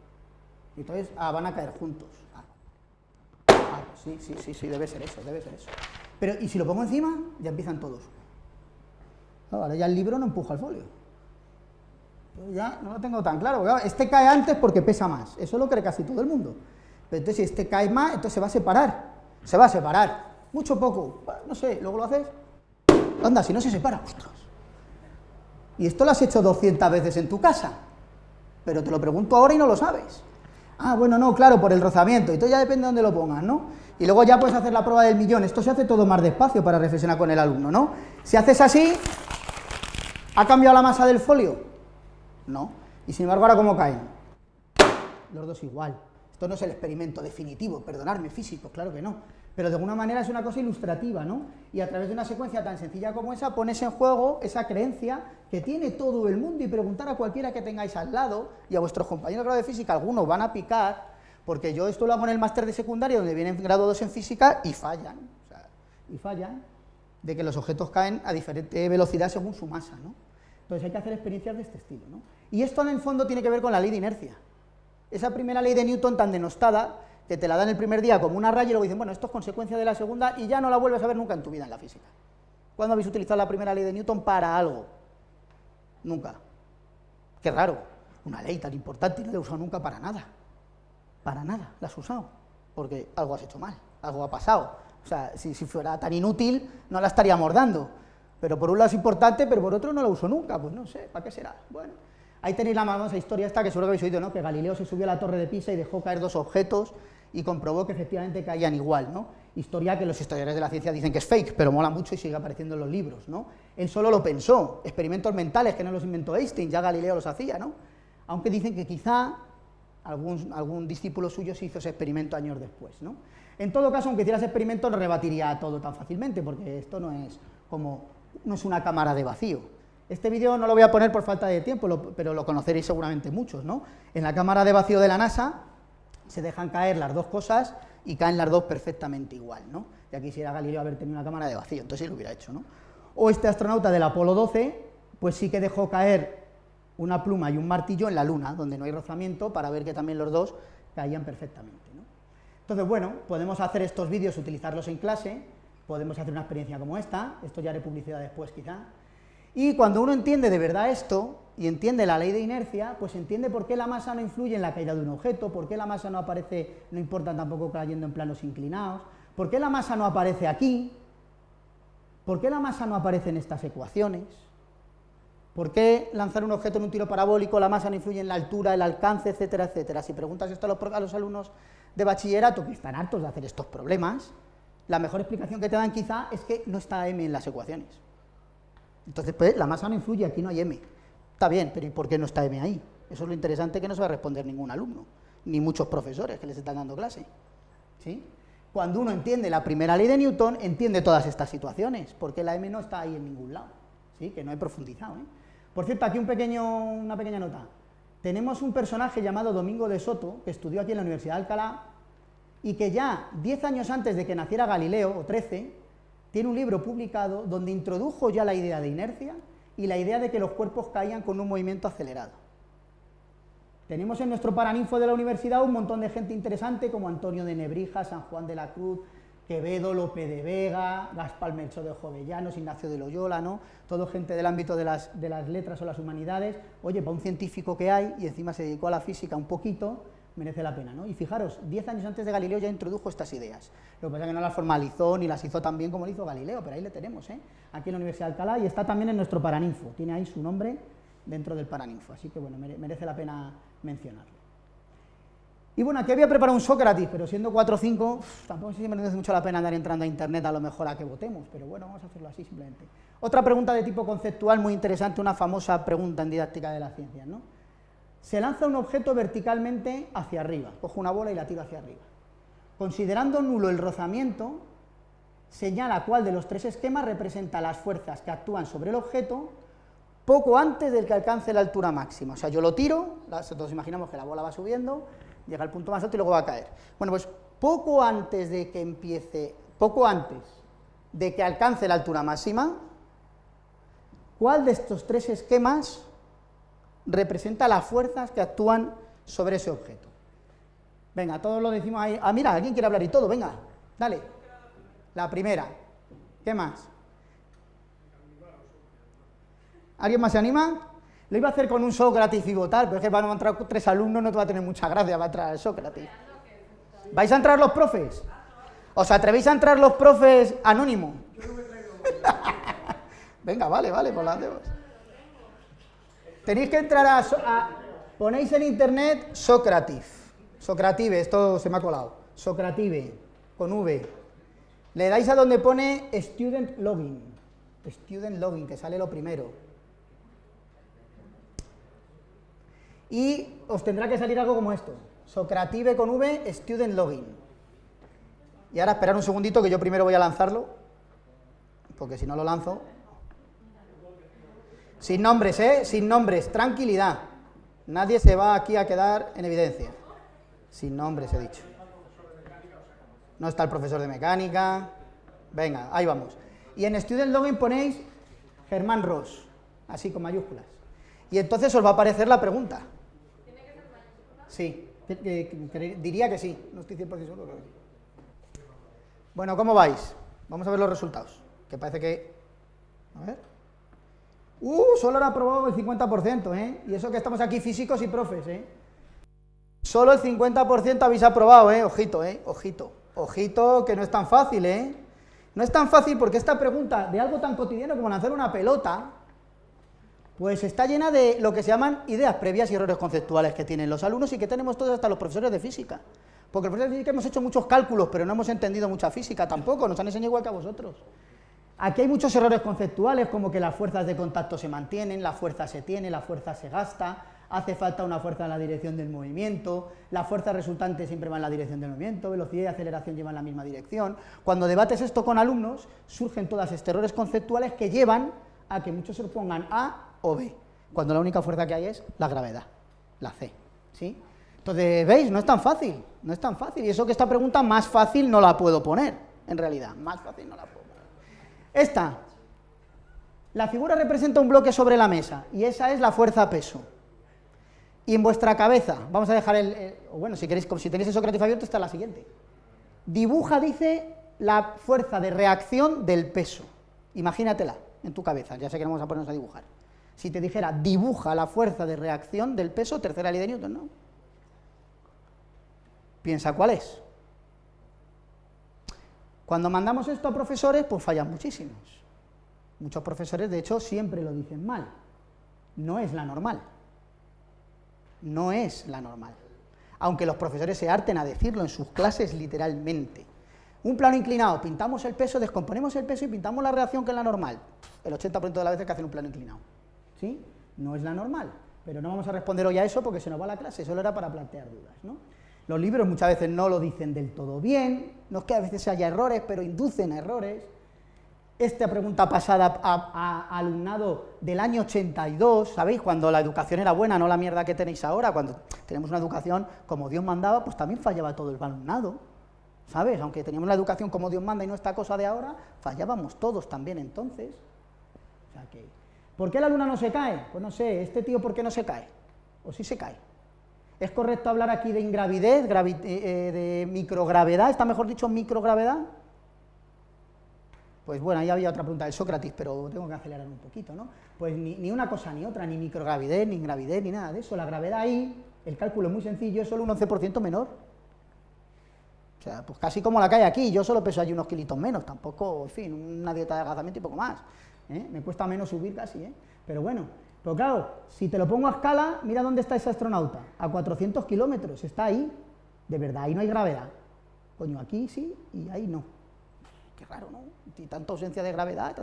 Y entonces, van a caer juntos. Pues sí, debe ser eso. Pero, ¿y si lo pongo encima? Ya empiezan todos. Claro, ahora ya el libro no empuja al folio. Yo ya no lo tengo tan claro. Claro, este cae antes porque pesa más. Eso lo cree casi todo el mundo. Pero entonces, si este cae más, entonces se va a separar. Se va a separar. Mucho poco. Bueno, no sé, luego lo haces. Anda, si no se separa. ¡Ostras! Y esto lo has hecho 200 veces en tu casa. Pero te lo pregunto ahora y no lo sabes. Ah, bueno, no, claro, por el rozamiento. Entonces ya depende de dónde lo pongas, ¿no? Y luego ya puedes hacer la prueba del millón. Esto se hace todo más despacio para reflexionar con el alumno, ¿no? Si haces así, ¿ha cambiado la masa del folio? No. Y sin embargo, ¿ahora cómo caen? Los dos igual. Esto no es el experimento definitivo, perdonadme, físico, claro que no. Pero de alguna manera es una cosa ilustrativa, ¿no? Y a través de una secuencia tan sencilla como esa, pones en juego esa creencia que tiene todo el mundo y preguntar a cualquiera que tengáis al lado, y a vuestros compañeros de grado de física, algunos van a picar, porque yo esto lo hago en el máster de secundaria, donde vienen grado 2 en física, y fallan, de que los objetos caen a diferente velocidad según su masa, ¿no? Entonces hay que hacer experiencias de este estilo, ¿no? Y esto en el fondo tiene que ver con la ley de inercia. Esa primera ley de Newton tan denostada, que te la dan el primer día como una raya y luego dicen, bueno, esto es consecuencia de la segunda y ya no la vuelves a ver nunca en tu vida en la física. ¿Cuándo habéis utilizado la primera ley de Newton para algo? Nunca. Qué raro, una ley tan importante y no la he usado nunca para nada. Para nada la has usado, porque algo has hecho mal, algo ha pasado. O sea, si fuera tan inútil, no la estaríamos dando. Pero por un lado es importante, pero por otro no la uso nunca, pues no sé, ¿para qué será? Bueno, ahí tenéis la famosa historia esta que seguro que habéis oído, ¿no? Que Galileo se subió a la torre de Pisa y dejó caer dos objetos y comprobó que efectivamente caían igual, ¿no? Historia que los historiadores de la ciencia dicen que es fake, pero mola mucho y sigue apareciendo en los libros, ¿no? Él solo lo pensó, experimentos mentales que no los inventó Einstein, ya Galileo los hacía, ¿no? Aunque dicen que quizá algún discípulo suyo se hizo ese experimento años después, ¿no? En todo caso, aunque hiciera ese experimento, no rebatiría todo tan fácilmente, porque esto no es una cámara de vacío. Este vídeo no lo voy a poner por falta de tiempo, pero lo conoceréis seguramente muchos, ¿no? En la cámara de vacío de la NASA se dejan caer las dos cosas y caen las dos perfectamente igual, ¿no? Ya quisiera Galileo haber tenido una cámara de vacío, entonces sí lo hubiera hecho, ¿no? O este astronauta del Apolo 12, pues sí que dejó caer una pluma y un martillo en la Luna, donde no hay rozamiento, para ver que también los dos caían perfectamente, ¿no? Entonces, bueno, podemos hacer estos vídeos, utilizarlos en clase, podemos hacer una experiencia como esta, esto ya haré publicidad después quizá, y cuando uno entiende de verdad esto, y entiende la ley de inercia, pues entiende por qué la masa no influye en la caída de un objeto, por qué la masa no aparece, no importa tampoco cayendo en planos inclinados, por qué la masa no aparece aquí, por qué la masa no aparece en estas ecuaciones, por qué lanzar un objeto en un tiro parabólico, la masa no influye en la altura, el alcance, etcétera, etcétera. Si preguntas esto a los alumnos de bachillerato, que están hartos de hacer estos problemas, la mejor explicación que te dan quizá es que no está m en las ecuaciones. Entonces, pues, la masa no influye, aquí no hay m. Está bien, pero ¿y por qué no está m ahí? Eso es lo interesante que no se va a responder ningún alumno. ni muchos profesores que les están dando clase, ¿sí? Cuando uno entiende la primera ley de Newton, entiende todas estas situaciones, porque la M no está ahí en ningún lado, ¿sí? Que no he profundizado, ¿eh? Por cierto, aquí una pequeña nota. Tenemos un personaje llamado Domingo de Soto, que estudió aquí en la Universidad de Alcalá, y que ya 10 años antes de que naciera Galileo, o 13, tiene un libro publicado donde introdujo ya la idea de inercia y la idea de que los cuerpos caían con un movimiento acelerado. Tenemos en nuestro paraninfo de la universidad un montón de gente interesante como Antonio de Nebrija, San Juan de la Cruz, Quevedo, Lope de Vega, Gaspar Melchor de Jovellanos, Ignacio de Loyola, ¿no? Todo gente del ámbito de las letras o las humanidades. Oye, para un científico que hay y encima se dedicó a la física un poquito, merece la pena, ¿no? Y fijaros, 10 años antes de Galileo ya introdujo estas ideas. Lo que pasa es que no las formalizó ni las hizo tan bien como lo hizo Galileo, pero ahí le tenemos, ¿eh? Aquí en la Universidad de Alcalá y está también en nuestro paraninfo, tiene ahí su nombre dentro del paraninfo, así que bueno, merece la pena mencionarlo. Y bueno, aquí había preparado un Sócrates, pero siendo 4 o 5, tampoco sé si merece mucho la pena andar entrando a internet a lo mejor a que votemos, pero bueno, vamos a hacerlo así simplemente. Otra pregunta de tipo conceptual muy interesante, una famosa pregunta en didáctica de las ciencias, ¿no? Se lanza un objeto verticalmente hacia arriba, cojo una bola y la tiro hacia arriba. Considerando nulo el rozamiento, señala cuál de los 3 esquemas representa las fuerzas que actúan sobre el objeto poco antes del que alcance la altura máxima. O sea, yo lo tiro, todos imaginamos que la bola va subiendo, llega al punto más alto y luego va a caer. Bueno, pues poco antes de que alcance la altura máxima, ¿cuál de estos 3 esquemas representa las fuerzas que actúan sobre ese objeto? Venga, todos lo decimos ahí. Ah, mira, alguien quiere hablar y todo, venga, dale. La primera. ¿Qué más? ¿Alguien más se anima? Lo iba a hacer con un Sócrates y votar, pero es que van a entrar 3 alumnos, no te va a tener mucha gracia, va a entrar el Sócrates. ¿Vais a entrar los profes? ¿Os atrevéis a entrar los profes anónimos? Venga, vale, pues las hacemos. Tenéis que entrar ponéis en internet Socrative, esto se me ha colado, Socrative, con V. Le dais a donde pone Student Login, que sale lo primero. Y os tendrá que salir algo como esto, Socrative con V, Student Login. Y ahora esperar un segundito que yo primero voy a lanzarlo, porque si no lo lanzo... Sin nombres, sin nombres, tranquilidad. Nadie se va aquí a quedar en evidencia. Sin nombres, he dicho. No está el profesor de mecánica. Venga, ahí vamos. Y en Student Login ponéis Germán Ross, así con mayúsculas. Y entonces os va a aparecer la pregunta. ¿Tiene que ser mayúscula? Sí, diría que sí. No estoy 100% seguro, pero sí. Bueno, ¿cómo vais? Vamos a ver los resultados. Que parece que... A ver... solo han aprobado el 50%, ¿eh? Y eso que estamos aquí físicos y profes, ¿eh? Solo el 50% habéis aprobado, ojito, ojito, que no es tan fácil, ¿eh? No es tan fácil porque esta pregunta de algo tan cotidiano como lanzar una pelota, pues está llena de lo que se llaman ideas previas y errores conceptuales que tienen los alumnos y que tenemos todos hasta los profesores de física. Porque los profesores de física hemos hecho muchos cálculos, pero no hemos entendido mucha física tampoco, nos han enseñado igual que a vosotros. Aquí hay muchos errores conceptuales, como que las fuerzas de contacto se mantienen, la fuerza se tiene, la fuerza se gasta, hace falta una fuerza en la dirección del movimiento, la fuerza resultante siempre va en la dirección del movimiento, velocidad y aceleración llevan la misma dirección. Cuando debates esto con alumnos, surgen todos estos errores conceptuales que llevan a que muchos se pongan A o B, cuando la única fuerza que hay es la gravedad, la C, ¿sí? Entonces, ¿veis? No es tan fácil, y eso que esta pregunta más fácil no la puedo poner, en realidad, más fácil no la puedo poner. Esta, la figura representa un bloque sobre la mesa, y esa es la fuerza-peso. Y en vuestra cabeza, vamos a dejar bueno, si queréis, si tenéis el Sócrates abierto, está la siguiente. Dibuja, dice, la fuerza de reacción del peso. Imagínatela en tu cabeza, ya sé que no vamos a ponernos a dibujar. Si te dijera, dibuja la fuerza de reacción del peso, tercera ley de Newton, ¿no? Piensa cuál es. Cuando mandamos esto a profesores, pues fallan muchísimos. Muchos profesores, de hecho, siempre lo dicen mal. No es la normal. No es la normal. Aunque los profesores se harten a decirlo en sus clases literalmente. Un plano inclinado, pintamos el peso, descomponemos el peso y pintamos la reacción que es la normal. El 80% de las veces que hacen un plano inclinado. ¿Sí? No es la normal. Pero no vamos a responder hoy a eso porque se nos va la clase, solo era para plantear dudas, ¿no? Los libros muchas veces no lo dicen del todo bien, no es que a veces haya errores, pero inducen a errores. Esta pregunta pasada a alumnado del año 82, ¿sabéis? Cuando la educación era buena, no la mierda que tenéis ahora, cuando tenemos una educación como Dios mandaba, pues también fallaba todo el alumnado, ¿sabes? Aunque teníamos la educación como Dios manda y no esta cosa de ahora, fallábamos todos también entonces. O sea que, ¿por qué la luna no se cae? Pues no sé, este tío, ¿por qué no se cae? ¿O sí se cae? ¿Es correcto hablar aquí de ingravidez, de microgravedad? ¿Está mejor dicho microgravedad? Pues bueno, ahí había otra pregunta de Sócrates, pero tengo que acelerar un poquito, ¿no? Pues ni una cosa ni otra, ni microgravidez, ni ingravidez, ni nada de eso. La gravedad ahí, el cálculo es muy sencillo, es solo un 11% menor. O sea, pues casi como la que hay aquí, yo solo peso allí unos kilitos menos, tampoco, en fin, una dieta de adelgazamiento y poco más. Me cuesta menos subir casi, pero bueno. Pero claro, si te lo pongo a escala, mira dónde está ese astronauta, a 400 kilómetros, está ahí, de verdad, ahí no hay gravedad. Coño, aquí sí y ahí no. Qué raro, ¿no? Y tanta ausencia de gravedad,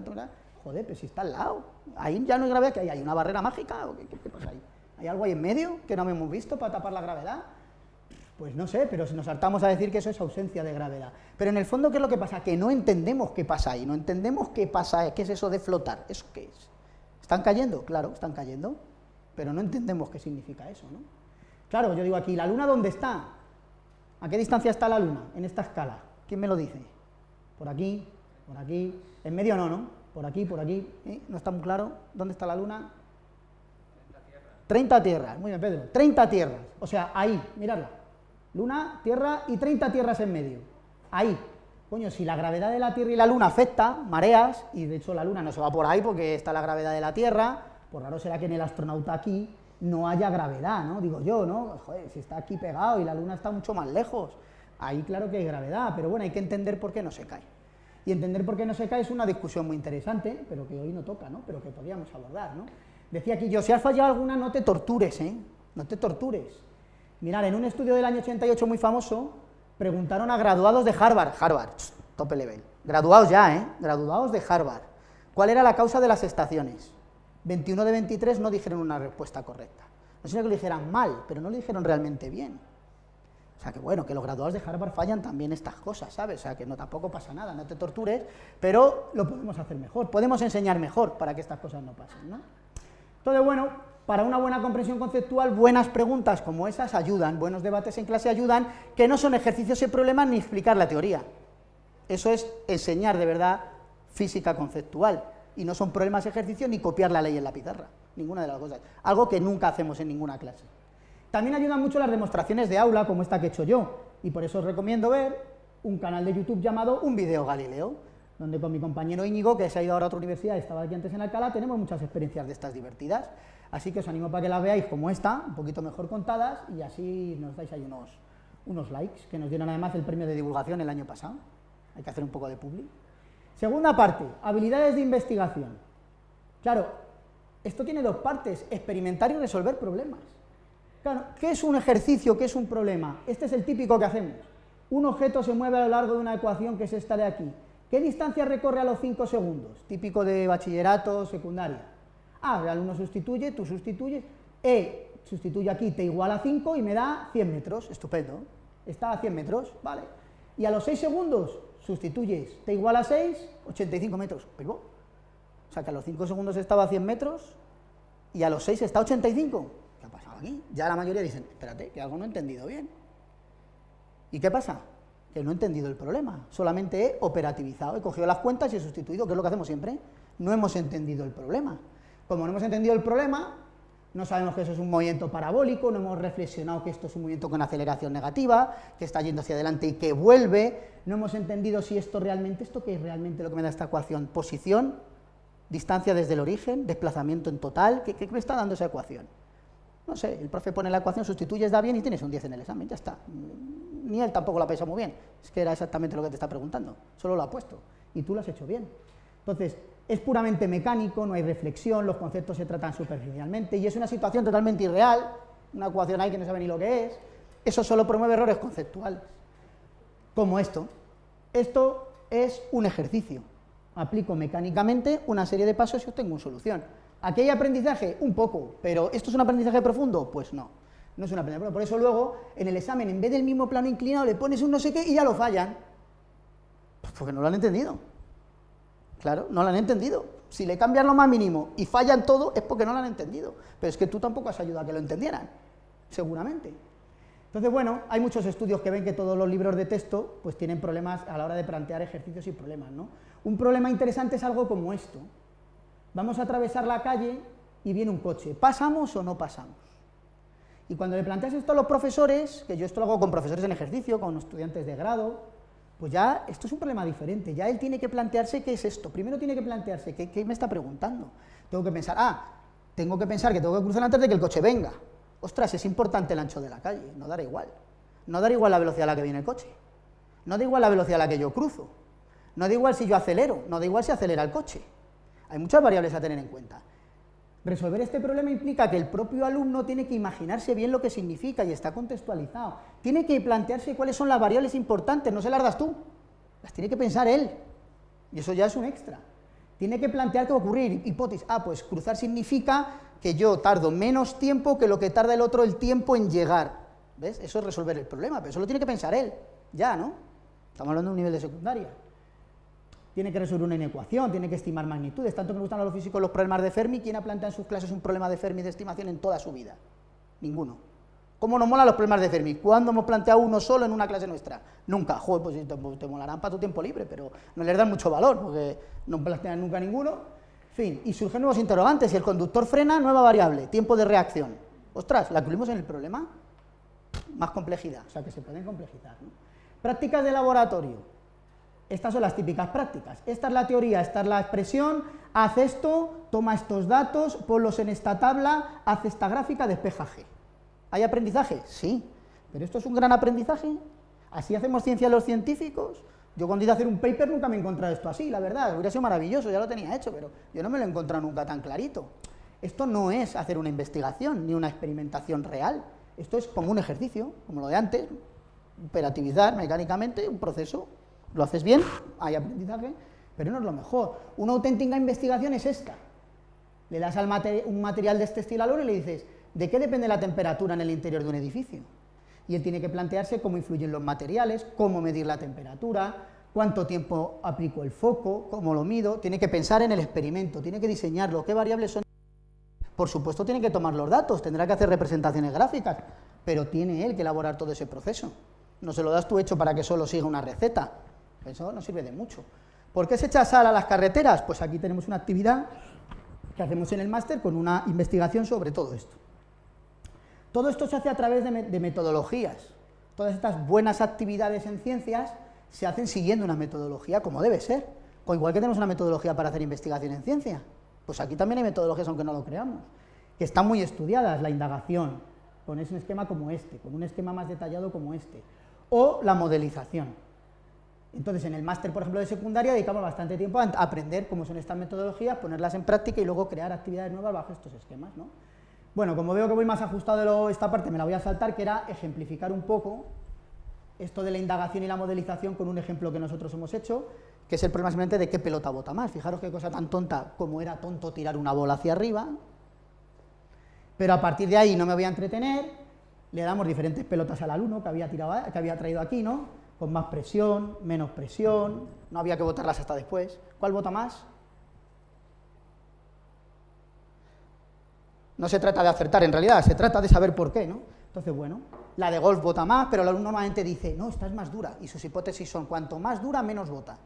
joder, pero si está al lado, ahí ya no hay gravedad, ¿que hay una barrera mágica? ¿O qué pasa ahí? ¿Hay algo ahí en medio que no hemos visto para tapar la gravedad? Pues no sé, pero si nos saltamos a decir que eso es ausencia de gravedad. Pero en el fondo, ¿qué es lo que pasa? Que no entendemos qué pasa ahí, no entendemos qué pasa, qué es eso de flotar, ¿eso qué es? ¿Están cayendo? Claro, están cayendo, pero no entendemos qué significa eso, ¿no? Claro, yo digo aquí, ¿la luna dónde está? ¿A qué distancia está la luna en esta escala? ¿Quién me lo dice? Por aquí, en medio no, ¿no? Por aquí, ¿no está muy claro? ¿Dónde está la luna? 30 tierras, muy bien, Pedro, 30 tierras, o sea, ahí, miradla, luna, tierra y 30 tierras en medio, ahí. Coño, si la gravedad de la Tierra y la Luna afecta, mareas, y de hecho la Luna no se va por ahí porque está la gravedad de la Tierra, pues raro será que en el astronauta aquí no haya gravedad, ¿no? Digo yo, ¿no? Joder, si está aquí pegado y la Luna está mucho más lejos, ahí claro que hay gravedad, pero bueno, hay que entender por qué no se cae. Y entender por qué no se cae es una discusión muy interesante, pero que hoy no toca, ¿no? Pero que podríamos abordar, ¿no? Decía aquí yo, si has fallado alguna, no te tortures, ¿eh? No te tortures. Mirad, en un estudio del año 88 muy famoso, preguntaron a graduados de Harvard, tope level, graduados ya, graduados de Harvard, ¿cuál era la causa de las estaciones? 21 de 23 no dijeron una respuesta correcta, no sé que lo dijeran mal, pero no lo dijeron realmente bien. O sea que bueno, que los graduados de Harvard fallan también estas cosas, ¿sabes? O sea que no, tampoco pasa nada, no te tortures, pero lo podemos hacer mejor, podemos enseñar mejor para que estas cosas no pasen, ¿no? Entonces, bueno, para una buena comprensión conceptual, buenas preguntas como esas ayudan, buenos debates en clase ayudan, que no son ejercicios y problemas ni explicar la teoría. Eso es enseñar de verdad física conceptual, y no son problemas y ejercicios ni copiar la ley en la pizarra, ninguna de las cosas, algo que nunca hacemos en ninguna clase. También ayudan mucho las demostraciones de aula, como esta que he hecho yo, y por eso os recomiendo ver un canal de YouTube llamado Un Video Galileo, donde con mi compañero Íñigo, que se ha ido ahora a otra universidad y estaba aquí antes en Alcalá, tenemos muchas experiencias de estas divertidas. Así que os animo para que las veáis como esta, un poquito mejor contadas, y así nos dais ahí unos likes, que nos dieron además el premio de divulgación el año pasado. Hay que hacer un poco de publi. Segunda parte, habilidades de investigación. Claro, esto tiene dos partes, experimentar y resolver problemas. Claro, ¿qué es un ejercicio? ¿Qué es un problema? Este es el típico que hacemos. Un objeto se mueve a lo largo de una ecuación que es esta de aquí. ¿Qué distancia recorre a los 5 segundos? Típico de bachillerato, secundaria. El alumno sustituye, tú sustituyes, sustituye aquí, t igual a 5 y me da 100 metros, estupendo, está a 100 metros, ¿vale? Y a los 6 segundos sustituyes, t igual a 6, 85 metros, pero, o sea que a los 5 segundos estaba a 100 metros y a los 6 está a 85, ¿qué ha pasado aquí? Ya la mayoría dicen, espérate, que algo no he entendido bien. ¿Y qué pasa? Que no he entendido el problema, solamente he operativizado, he cogido las cuentas y he sustituido, que es lo que hacemos siempre, no hemos entendido el problema. Como no hemos entendido el problema, no sabemos que eso es un movimiento parabólico, no hemos reflexionado que esto es un movimiento con aceleración negativa, que está yendo hacia adelante y que vuelve, no hemos entendido si esto qué es realmente lo que me da esta ecuación, posición, distancia desde el origen, desplazamiento en total, ¿qué me está dando esa ecuación? No sé, el profe pone la ecuación, sustituyes, da bien y tienes un 10 en el examen, ya está. Ni él tampoco lo ha pensado muy bien, es que era exactamente lo que te está preguntando, solo lo ha puesto, y tú lo has hecho bien. Entonces, es puramente mecánico, no hay reflexión, los conceptos se tratan superficialmente y es una situación totalmente irreal, una ecuación ahí que no sabe ni lo que es, eso solo promueve errores conceptuales, como esto. Esto es un ejercicio, aplico mecánicamente una serie de pasos y obtengo una solución. ¿Aquí hay aprendizaje? Un poco, pero ¿esto es un aprendizaje profundo? Pues no, no es un aprendizaje profundo. Por eso luego, en el examen, en vez del mismo plano inclinado, le pones un no sé qué y ya lo fallan. Pues porque no lo han entendido. Claro, no lo han entendido. Si le cambian lo más mínimo y fallan todo, es porque no lo han entendido. Pero es que tú tampoco has ayudado a que lo entendieran, seguramente. Entonces, bueno, hay muchos estudios que ven que todos los libros de texto pues tienen problemas a la hora de plantear ejercicios y problemas, ¿no? Un problema interesante es algo como esto. Vamos a atravesar la calle y viene un coche. ¿Pasamos o no pasamos? Y cuando le planteas esto a los profesores, que yo esto lo hago con profesores en ejercicio, con estudiantes de grado, pues ya esto es un problema diferente. Ya él tiene que plantearse qué es esto. Primero tiene que plantearse qué me está preguntando. Tengo que pensar, tengo que pensar que tengo que cruzar antes de que el coche venga. Ostras, es importante el ancho de la calle, no dará igual. No dará igual la velocidad a la que viene el coche. No da igual la velocidad a la que yo cruzo. No da igual si yo acelero, no da igual si acelera el coche. Hay muchas variables a tener en cuenta. Resolver este problema implica que el propio alumno tiene que imaginarse bien lo que significa y está contextualizado. Tiene que plantearse cuáles son las variables importantes, no se las das tú, las tiene que pensar él. Y eso ya es un extra. Tiene que plantear qué va a ocurrir. Hipótesis, pues cruzar significa que yo tardo menos tiempo que lo que tarda el otro el tiempo en llegar. ¿Ves? Eso es resolver el problema, pero eso lo tiene que pensar él, ya, ¿no? Estamos hablando de un nivel de secundaria. Tiene que resolver una inecuación, tiene que estimar magnitudes. Tanto que me gustan a los físicos los problemas de Fermi. ¿Quién ha planteado en sus clases un problema de Fermi de estimación en toda su vida? Ninguno. ¿Cómo nos molan los problemas de Fermi? ¿Cuándo hemos planteado uno solo en una clase nuestra? Nunca. Joder, pues te molarán para tu tiempo libre, pero no les dan mucho valor, porque no plantean nunca ninguno. En fin, y surgen nuevos interrogantes. Si el conductor frena, nueva variable, tiempo de reacción. Ostras, ¿la incluimos en el problema? Más complejidad, o sea que se pueden complejizar, ¿no? Prácticas de laboratorio. Estas son las típicas prácticas. Esta es la teoría, esta es la expresión. Haz esto, toma estos datos, ponlos en esta tabla, haz esta gráfica, despeja G. ¿Hay aprendizaje? Sí. ¿Pero esto es un gran aprendizaje? ¿Así hacemos ciencia los científicos? Yo cuando iba a hacer un paper nunca me he encontrado esto así, la verdad. Hubiera sido maravilloso, ya lo tenía hecho, pero yo no me lo he encontrado nunca tan clarito. Esto no es hacer una investigación ni una experimentación real. Esto es como un ejercicio, como lo de antes, operativizar mecánicamente un proceso. Lo haces bien, hay aprendizaje, pero no es lo mejor. Una auténtica investigación es esta. Le das un material de este estilo al oro y le dices, ¿de qué depende la temperatura en el interior de un edificio? Y él tiene que plantearse cómo influyen los materiales, cómo medir la temperatura, cuánto tiempo aplico el foco, cómo lo mido. Tiene que pensar en el experimento, tiene que diseñarlo, qué variables son. Por supuesto tiene que tomar los datos, tendrá que hacer representaciones gráficas, pero tiene él que elaborar todo ese proceso. No se lo das tú hecho para que solo siga una receta. Eso no sirve de mucho. ¿Por qué se echa sal a las carreteras? Pues aquí tenemos una actividad que hacemos en el máster con una investigación sobre todo esto. Todo esto se hace a través de metodologías. Todas estas buenas actividades en ciencias se hacen siguiendo una metodología como debe ser. O igual que tenemos una metodología para hacer investigación en ciencia, pues aquí también hay metodologías, aunque no lo creamos, que están muy estudiadas, la indagación, con un esquema como este, con un esquema más detallado como este, o la modelización. Entonces, en el máster, por ejemplo, de secundaria, dedicamos bastante tiempo a aprender cómo son estas metodologías, ponerlas en práctica y luego crear actividades nuevas bajo estos esquemas, ¿no? Bueno, como veo que voy más ajustado de esta parte, me la voy a saltar, que era ejemplificar un poco esto de la indagación y la modelización con un ejemplo que nosotros hemos hecho, que es el problema simplemente de qué pelota bota más. Fijaros qué cosa tan tonta como era tonto tirar una bola hacia arriba, pero a partir de ahí no me voy a entretener, le damos diferentes pelotas al alumno que había traído aquí, ¿no? Con más presión, menos presión, no había que botarlas hasta después. ¿Cuál bota más? No se trata de acertar en realidad, se trata de saber por qué, ¿no? Entonces, bueno, la de golf bota más, pero el alumno normalmente dice, no, esta es más dura, y sus hipótesis son, cuanto más dura, menos bota.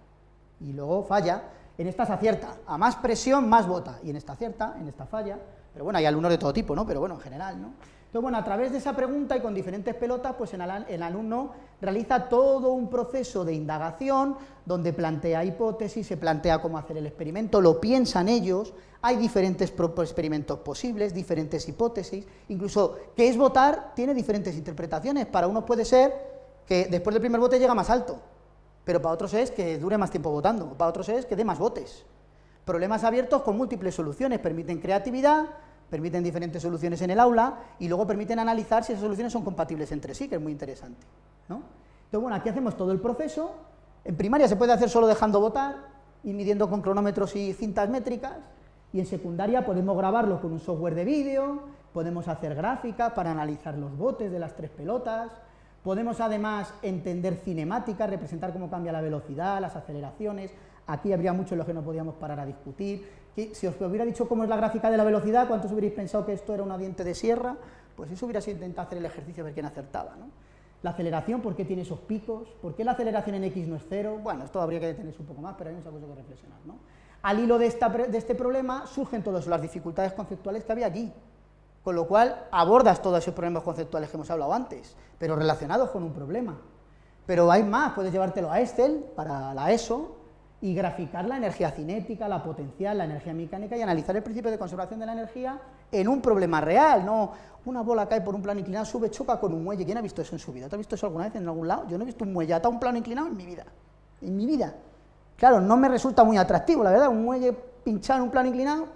Y luego falla, en esta se acierta, a más presión, más bota, y en esta acierta, en esta falla, pero bueno, hay alumnos de todo tipo, ¿no? Pero bueno, en general, ¿no? Entonces, bueno, a través de esa pregunta y con diferentes pelotas, pues el alumno realiza todo un proceso de indagación donde plantea hipótesis, se plantea cómo hacer el experimento, lo piensan ellos, hay diferentes experimentos posibles, diferentes hipótesis, incluso qué es votar tiene diferentes interpretaciones. Para unos puede ser que después del primer bote llega más alto, pero para otros es que dure más tiempo votando, para otros es que dé más votos. Problemas abiertos con múltiples soluciones, permiten creatividad, permiten diferentes soluciones en el aula y luego permiten analizar si esas soluciones son compatibles entre sí, que es muy interesante, ¿no? Entonces, bueno, aquí hacemos todo el proceso. En primaria se puede hacer solo dejando votar y midiendo con cronómetros y cintas métricas, Y en secundaria podemos grabarlo con un software de vídeo, podemos hacer gráficas para analizar los botes de las 3 pelotas, podemos además entender cinemática, representar cómo cambia la velocidad, las aceleraciones. Aquí habría mucho en lo que no podíamos parar a discutir. Si os hubiera dicho cómo es la gráfica de la velocidad, ¿cuántos hubierais pensado que esto era una diente de sierra? Pues eso hubiera sido intentar hacer el ejercicio a ver quién acertaba, ¿no? La aceleración, ¿por qué tiene esos picos? ¿Por qué la aceleración en X no es 0? Bueno, esto habría que detenerse un poco más, pero hay muchas cosas que reflexionar, ¿no? Al hilo de este problema surgen todas las dificultades conceptuales que había aquí, con lo cual abordas todos esos problemas conceptuales que hemos hablado antes, pero relacionados con un problema. Pero hay más, puedes llevártelo a Excel, para la ESO, y graficar la energía cinética, la potencial, la energía mecánica, y analizar el principio de conservación de la energía en un problema real, no una bola cae por un plano inclinado, sube, choca con un muelle. ¿Quién ha visto eso en su vida? ¿Te has visto eso alguna vez en algún lado? Yo no he visto un muelle atado a un plano inclinado en mi vida, en mi vida. Claro, no me resulta muy atractivo, la verdad, un muelle pinchado en un plano inclinado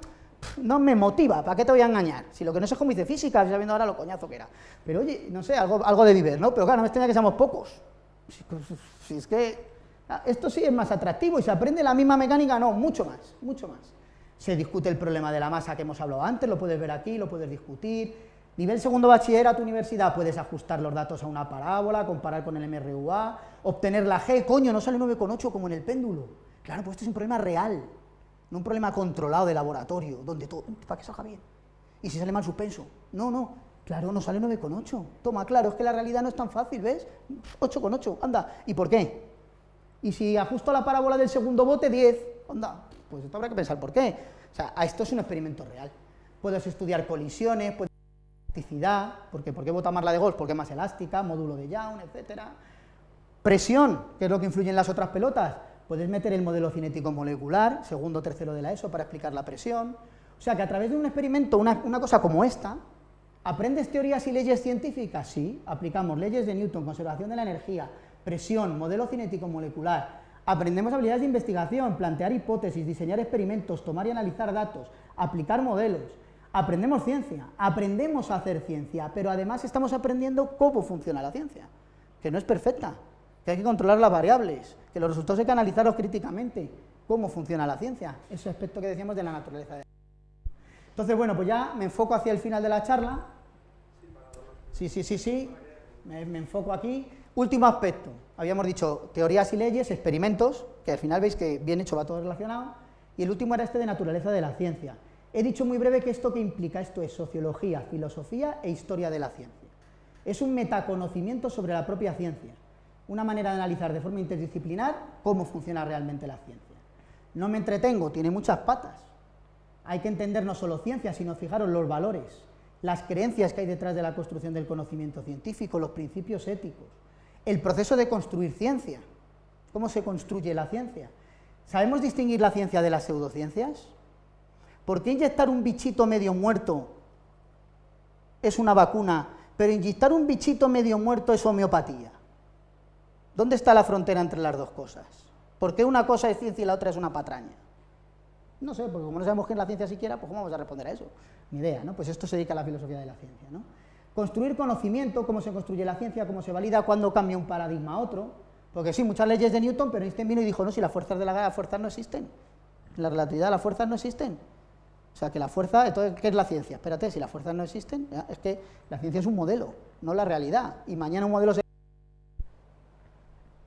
no me motiva, ¿para qué te voy a engañar? Si lo que no sé es cómo dice física, sabiendo ahora lo coñazo que era. Pero oye, no sé, algo de vivir, ¿no? Pero claro, no me extraña que seamos pocos. Si es que esto sí es más atractivo y se aprende la misma mecánica, no, mucho más, mucho más. Se discute el problema de la masa que hemos hablado antes, lo puedes ver aquí, lo puedes discutir. Nivel segundo bachiller a tu universidad, puedes ajustar los datos a una parábola, comparar con el MRUA, obtener la G, coño, no sale 9,8 como en el péndulo. Claro, pues esto es un problema real, no un problema controlado de laboratorio, donde todo, para que salga bien. Y si sale mal suspenso, no, claro, no sale 9,8. Toma, claro, es que la realidad no es tan fácil, ¿ves? 8,8, anda, ¿y por qué? Y si ajusto la parábola del segundo bote, 10, anda, pues esto habrá que pensar por qué. O sea, esto es un experimento real. Puedes estudiar colisiones, puedes elasticidad, ¿por qué bota más la de golf? Porque es más elástica, módulo de Young, etcétera. Presión, que es lo que influye en las otras pelotas, puedes meter el modelo cinético molecular, segundo o tercero de la ESO, para explicar la presión. O sea que a través de un experimento, una cosa como esta, ¿aprendes teorías y leyes científicas? Sí, aplicamos leyes de Newton, conservación de la energía, presión, modelo cinético molecular. Aprendemos habilidades de investigación, plantear hipótesis, diseñar experimentos, tomar y analizar datos, aplicar modelos. Aprendemos ciencia, aprendemos a hacer ciencia, pero además estamos aprendiendo cómo funciona la ciencia, que no es perfecta, que hay que controlar las variables, que los resultados hay que analizarlos críticamente, cómo funciona la ciencia, ese aspecto que decíamos de la naturaleza de la ciencia. Entonces, bueno, pues ya me enfoco hacia el final de la charla. Sí, me enfoco aquí. Último aspecto, habíamos dicho teorías y leyes, experimentos, que al final veis que bien hecho va todo relacionado, y el último era este de naturaleza de la ciencia. He dicho muy breve que esto que implica, esto es sociología, filosofía e historia de la ciencia. Es un metaconocimiento sobre la propia ciencia, una manera de analizar de forma interdisciplinar cómo funciona realmente la ciencia. No me entretengo, tiene muchas patas. Hay que entender no solo ciencia, sino fijaros los valores, las creencias que hay detrás de la construcción del conocimiento científico, los principios éticos, el proceso de construir ciencia, cómo se construye la ciencia. ¿Sabemos distinguir la ciencia de las pseudociencias? ¿Por qué inyectar un bichito medio muerto es una vacuna, pero inyectar un bichito medio muerto es homeopatía? ¿Dónde está la frontera entre las dos cosas? ¿Por qué una cosa es ciencia y la otra es una patraña? No sé, porque como no sabemos qué es la ciencia siquiera, pues ¿cómo vamos a responder a eso? Ni idea, ¿no? Pues esto se dedica a la filosofía de la ciencia, ¿no? Construir conocimiento, cómo se construye la ciencia, cómo se valida, cuándo cambia un paradigma a otro, porque sí, muchas leyes de Newton, pero Einstein vino y dijo, no, si las fuerzas de la fuerzas no existen, la relatividad de las fuerzas no existen. O sea, que la fuerza, entonces, ¿qué es la ciencia? Espérate, si las fuerzas no existen, ya, es que la ciencia es un modelo, no la realidad, y mañana un modelo se...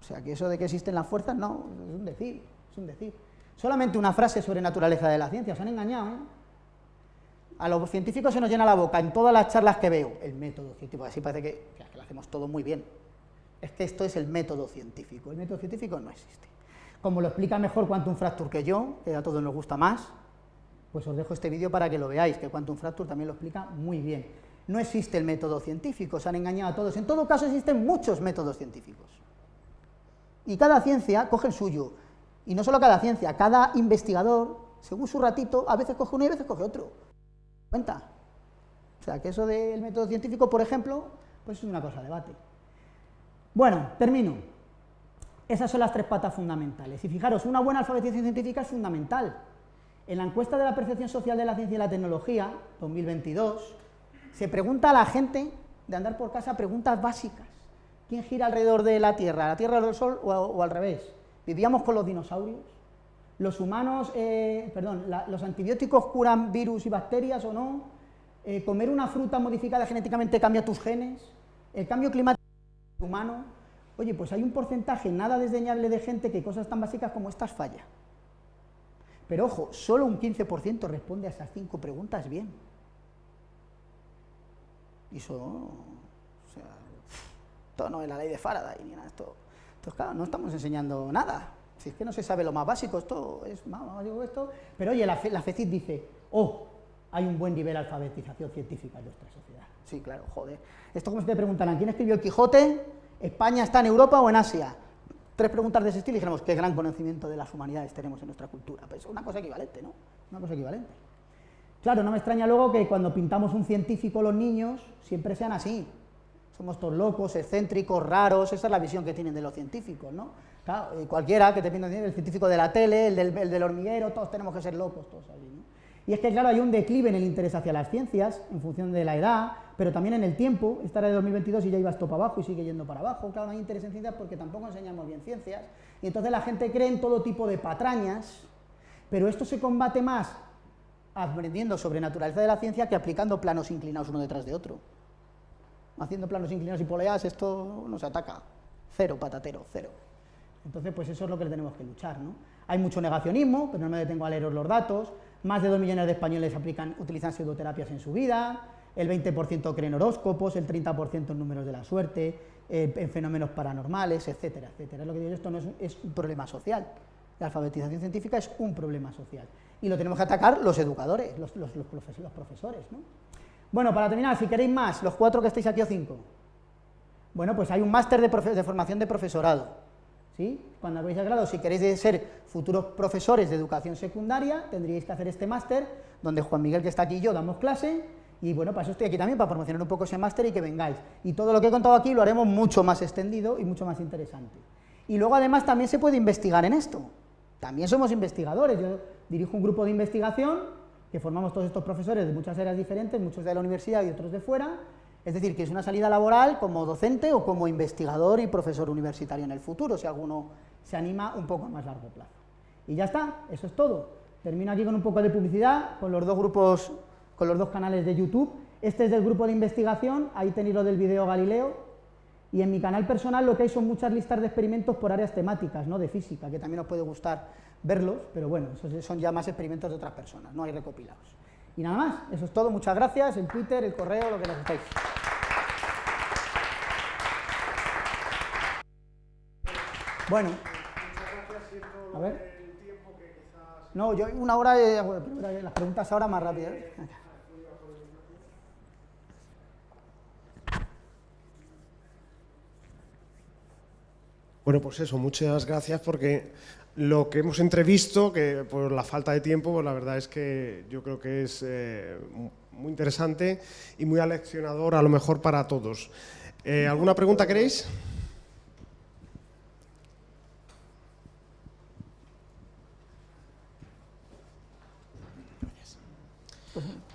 O sea, que eso de que existen las fuerzas, no, es un decir, es un decir. Solamente una frase sobre naturaleza de la ciencia, os han engañado, ¿eh? A los científicos se nos llena la boca en todas las charlas que veo, el método científico, así parece que lo hacemos todo muy bien. Es que esto es el método científico, el método científico no existe. Como lo explica mejor Quantum Fracture que yo, que a todos nos gusta más, pues os dejo este vídeo para que lo veáis, que Quantum Fracture también lo explica muy bien. No existe el método científico, se han engañado a todos. En todo caso existen muchos métodos científicos. Y cada ciencia coge el suyo. Y no solo cada ciencia, cada investigador, según su ratito, a veces coge uno y a veces coge otro. ¿Cuenta? O sea, que eso del método científico, por ejemplo, pues es una cosa de debate. Bueno, termino. Esas son las tres patas fundamentales. Y fijaros, una buena alfabetización científica es fundamental. En la encuesta de la percepción social de la ciencia y la tecnología, 2022, se pregunta a la gente de andar por casa preguntas básicas. ¿Quién gira alrededor de la Tierra o del Sol o al revés? ¿Vivíamos con los dinosaurios? los humanos, los antibióticos curan virus y bacterias o no, comer una fruta modificada genéticamente cambia tus genes, el cambio climático humano. Oye, pues hay un porcentaje nada desdeñable de gente que cosas tan básicas como estas falla. Pero ojo, solo un 15% responde a esas 5 preguntas bien. Y eso, o sea, esto no es la ley de Faraday ni nada, esto claro, no estamos enseñando nada. Si es que no se sabe lo más básico, esto es más básico que esto. Pero oye, la FECID dice, hay un buen nivel de alfabetización científica en nuestra sociedad. Sí, claro, joder. Esto como si te preguntaran, ¿quién escribió el Quijote? ¿España está en Europa o en Asia? 3 preguntas de ese estilo y dijéramos, qué gran conocimiento de las humanidades tenemos en nuestra cultura. Pues una cosa equivalente, ¿no? Una cosa equivalente. Claro, no me extraña luego que cuando pintamos un científico los niños, siempre sean así. Somos todos locos, excéntricos, raros, esa es la visión que tienen de los científicos, ¿no? Claro, cualquiera que te pinta el científico de la tele, el del hormiguero, todos tenemos que ser locos, todos así, ¿no? Y es que, claro, hay un declive en el interés hacia las ciencias, en función de la edad, pero también en el tiempo. Esta era de 2022 y ya iba esto para abajo y sigue yendo para abajo. Claro, no hay interés en ciencias porque tampoco enseñamos bien ciencias, y entonces la gente cree en todo tipo de patrañas, pero esto se combate más aprendiendo sobre naturaleza de la ciencia que aplicando planos inclinados uno detrás de otro. Haciendo planos inclinados y poleas, esto nos ataca. Cero, patatero, cero. Entonces, pues eso es lo que tenemos que luchar, ¿no? Hay mucho negacionismo, pero no me detengo a leeros los datos. Más de 2 millones de españoles utilizan pseudoterapias en su vida, el 20% creen horóscopos, el 30% en números de la suerte, en fenómenos paranormales, etcétera, etcétera. Es lo que digo, esto no es un problema social. La alfabetización científica es un problema social. Y lo tenemos que atacar los educadores, los profesores, ¿no? Bueno, para terminar, si queréis más, los 4 que estáis aquí o 5. Bueno, pues hay un máster de formación de profesorado, ¿sí? Cuando habéis el grado, si queréis ser futuros profesores de educación secundaria, tendríais que hacer este máster, donde Juan Miguel, que está aquí, y yo damos clase, y bueno, para eso estoy aquí también, para promocionar un poco ese máster y que vengáis. Y todo lo que he contado aquí lo haremos mucho más extendido y mucho más interesante. Y luego, además, también se puede investigar en esto. También somos investigadores. Yo dirijo un grupo de investigación que formamos todos estos profesores de muchas áreas diferentes, muchos de la universidad y otros de fuera, es decir, que es una salida laboral como docente o como investigador y profesor universitario en el futuro, si alguno se anima un poco a más largo plazo. Y ya está, eso es todo. Termino aquí con un poco de publicidad, con los 2 grupos, con los 2 canales de YouTube. Este es del grupo de investigación, ahí tenéis lo del video Galileo, y en mi canal personal lo que hay son muchas listas de experimentos por áreas temáticas, ¿no? De física, que también os puede gustar verlos, pero bueno, esos son ya más experimentos de otras personas, no hay recopilados. Y nada más, eso es todo, muchas gracias, el Twitter, el correo, lo que necesitéis. Bueno, a ver. No, yo 1 hora, las preguntas ahora más rápidas. Bueno, pues eso, muchas gracias porque lo que hemos entrevisto, que por la falta de tiempo, pues la verdad es que yo creo que es muy interesante y muy aleccionador a lo mejor para todos. ¿Alguna pregunta queréis?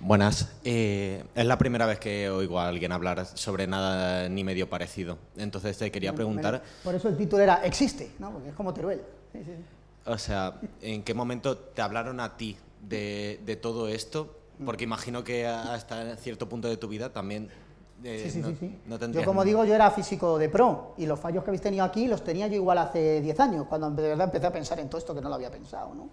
Buenas. Es la primera vez que oigo a alguien hablar sobre nada ni medio parecido. Entonces te quería preguntar... Por eso el título era Existe, ¿no? Porque es como Teruel. Sí, sí. O sea, ¿en qué momento te hablaron a ti de todo esto? Porque imagino que hasta cierto punto de tu vida también sí. no tendrías... Yo, como digo, yo era físico de pro y los fallos que habéis tenido aquí los tenía yo igual hace 10 años, cuando de verdad empecé a pensar en todo esto que no lo había pensado, ¿no?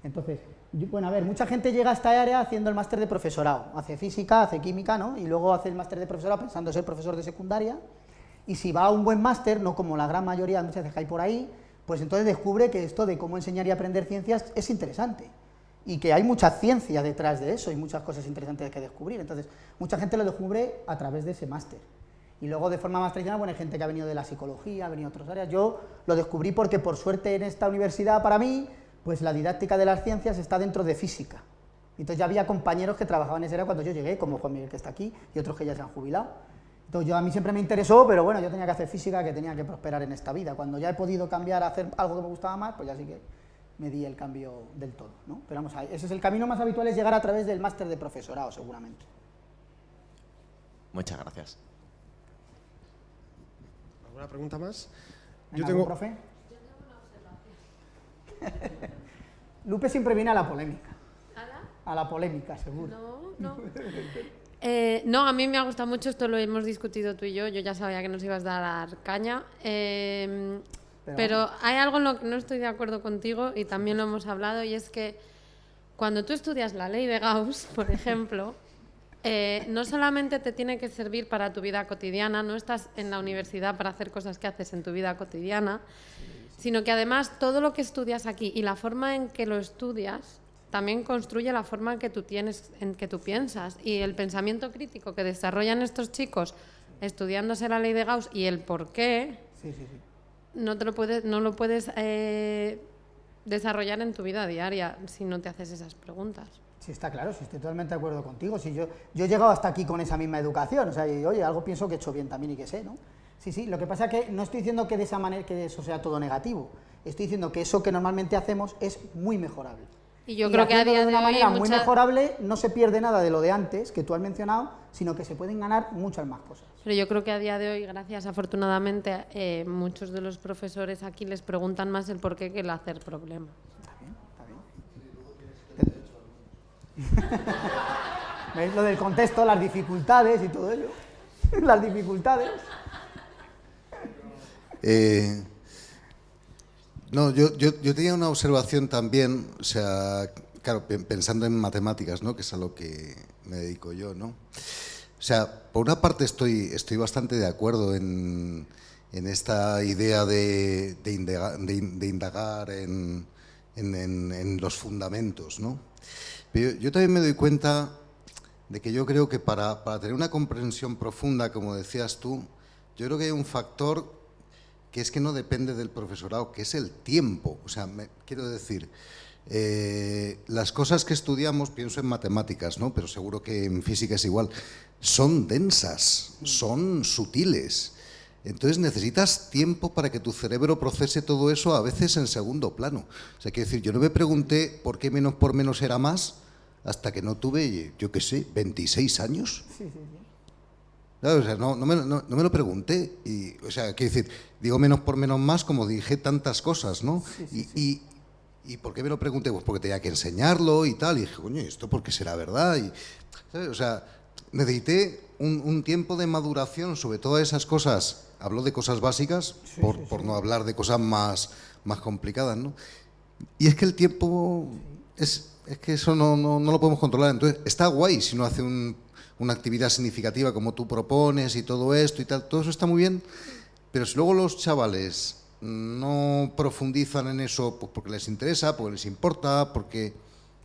Entonces, bueno, a ver, mucha gente llega a esta área haciendo el máster de profesorado, hace física, hace química, ¿no? Y luego hace el máster de profesorado pensando ser profesor de secundaria, y si va a un buen máster, no como la gran mayoría muchas veces que hay por ahí, pues entonces descubre que esto de cómo enseñar y aprender ciencias es interesante, y que hay mucha ciencia detrás de eso, y muchas cosas interesantes que descubrir. Entonces, mucha gente lo descubre a través de ese máster. Y luego, de forma más tradicional, bueno, hay gente que ha venido de la psicología, ha venido de otras áreas. Yo lo descubrí porque, por suerte, en esta universidad, para mí, pues la didáctica de las ciencias está dentro de física. Entonces ya había compañeros que trabajaban en esa área cuando yo llegué, como Juan Miguel, que está aquí, y otros que ya se han jubilado. Entonces a mí siempre me interesó, pero bueno, yo tenía que hacer física, que tenía que prosperar en esta vida. Cuando ya he podido cambiar a hacer algo que me gustaba más, pues ya sí que me di el cambio del todo, ¿no? Pero vamos, ese es el camino más habitual, es llegar a través del máster de profesorado, seguramente. Muchas gracias. ¿Alguna pregunta más? Yo tengo... ¿Profe? Lupe siempre viene a la polémica. ¿Hala? A la polémica, seguro. No. No, a mí me ha gustado mucho, esto lo hemos discutido tú y yo ya sabía que nos ibas a dar caña, pero hay algo en lo que no estoy de acuerdo contigo y también lo hemos hablado, y es que cuando tú estudias la ley de Gauss, por ejemplo, no solamente te tiene que servir para tu vida cotidiana, no estás en la universidad para hacer cosas que haces en tu vida cotidiana, sino que además todo lo que estudias aquí y la forma en que lo estudias también construye la forma en que tú piensas, y el pensamiento crítico que desarrollan estos chicos estudiándose la ley de Gauss y el por qué, no lo puedes desarrollar en tu vida diaria si no te haces esas preguntas. Sí, está claro, sí, estoy totalmente de acuerdo contigo. Sí, yo he llegado hasta aquí con esa misma educación, o sea, y, oye, algo pienso que he hecho bien también y que sé, ¿no? Sí, lo que pasa es que no estoy diciendo que de esa manera, que eso sea todo negativo, estoy diciendo que eso que normalmente hacemos es muy mejorable. Y yo creo que a día de una hoy manera muy mejorable no se pierde nada de lo de antes, que tú has mencionado, sino que se pueden ganar muchas más cosas. Pero yo creo que a día de hoy, gracias afortunadamente, muchos de los profesores aquí les preguntan más el por qué que el hacer problema. Está bien. ¿Veis lo del contexto, las dificultades y todo ello? Las dificultades. No, yo tenía una observación también, o sea, claro, pensando en matemáticas, ¿no? Que es a lo que me dedico yo, ¿no? O sea, por una parte estoy bastante de acuerdo en esta idea de indagar en los fundamentos, ¿no? Pero yo también me doy cuenta de que yo creo que para tener una comprensión profunda, como decías tú, yo creo que hay un factor que es que no depende del profesorado, que es el tiempo. O sea, quiero decir, las cosas que estudiamos, pienso en matemáticas, ¿no? Pero seguro que en física es igual, son densas, son sutiles. Entonces necesitas tiempo para que tu cerebro procese todo eso, a veces en segundo plano. O sea, quiero decir, yo no me pregunté por qué menos por menos era más hasta que no tuve, yo qué sé, 26 años. Sí. Claro, o sea, no me lo pregunté. Y, o sea, quiero decir, digo menos por menos más, como dije tantas cosas, ¿no? Sí. ¿Y por qué me lo pregunté? Pues porque tenía que enseñarlo y tal. Y dije, coño, ¿esto por qué será verdad? Y, ¿sabes? O sea, necesité un tiempo de maduración sobre todas esas cosas. Hablo de cosas básicas, por no hablar de cosas más complicadas, ¿no? Y es que el tiempo, es que eso no lo podemos controlar. Entonces, está guay si uno hace una actividad significativa como tú propones y todo esto y tal, todo eso está muy bien, pero si luego los chavales no profundizan en eso pues porque les interesa, porque les importa, porque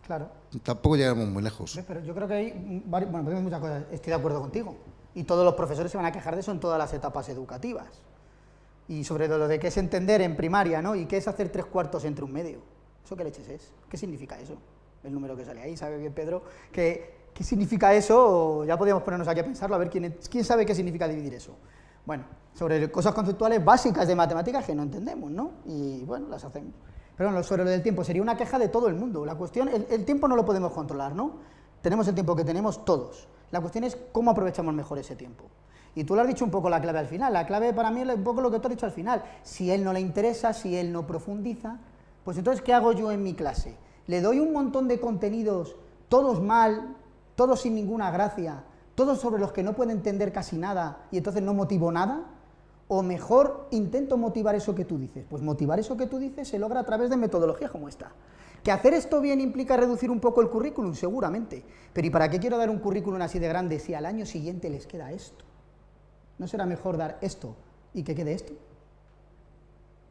claro, tampoco llegamos muy lejos. Pero yo creo que hay muchas cosas, estoy de acuerdo contigo, y todos los profesores se van a quejar de eso en todas las etapas educativas, y sobre lo de qué es entender en primaria, ¿no? Y qué es hacer 3/4 entre un medio. ¿Eso qué leches es? ¿Qué significa eso? El número que sale ahí, sabe bien Pedro, ¿qué significa eso? Ya podríamos ponernos aquí a pensarlo, a ver quién sabe qué significa dividir eso. Bueno, sobre cosas conceptuales básicas de matemáticas que no entendemos, ¿no? Y bueno, las hacemos. Pero bueno, sobre lo del tiempo, sería una queja de todo el mundo. La cuestión, el tiempo no lo podemos controlar, ¿no? Tenemos el tiempo que tenemos todos. La cuestión es cómo aprovechamos mejor ese tiempo. Y tú lo has dicho un poco la clave al final. La clave para mí es un poco lo que tú has dicho al final. Si él no le interesa, si él no profundiza, pues entonces, ¿qué hago yo en mi clase? ¿Le doy un montón de contenidos, todos mal, todos sin ninguna gracia, todos sobre los que no puede entender casi nada y entonces no motivo nada? ¿O mejor intento motivar eso que tú dices? Pues motivar eso que tú dices se logra a través de metodologías como esta. ¿Que hacer esto bien implica reducir un poco el currículum? Seguramente. Pero ¿y para qué quiero dar un currículum así de grande si al año siguiente les queda esto? ¿No será mejor dar esto y que quede esto?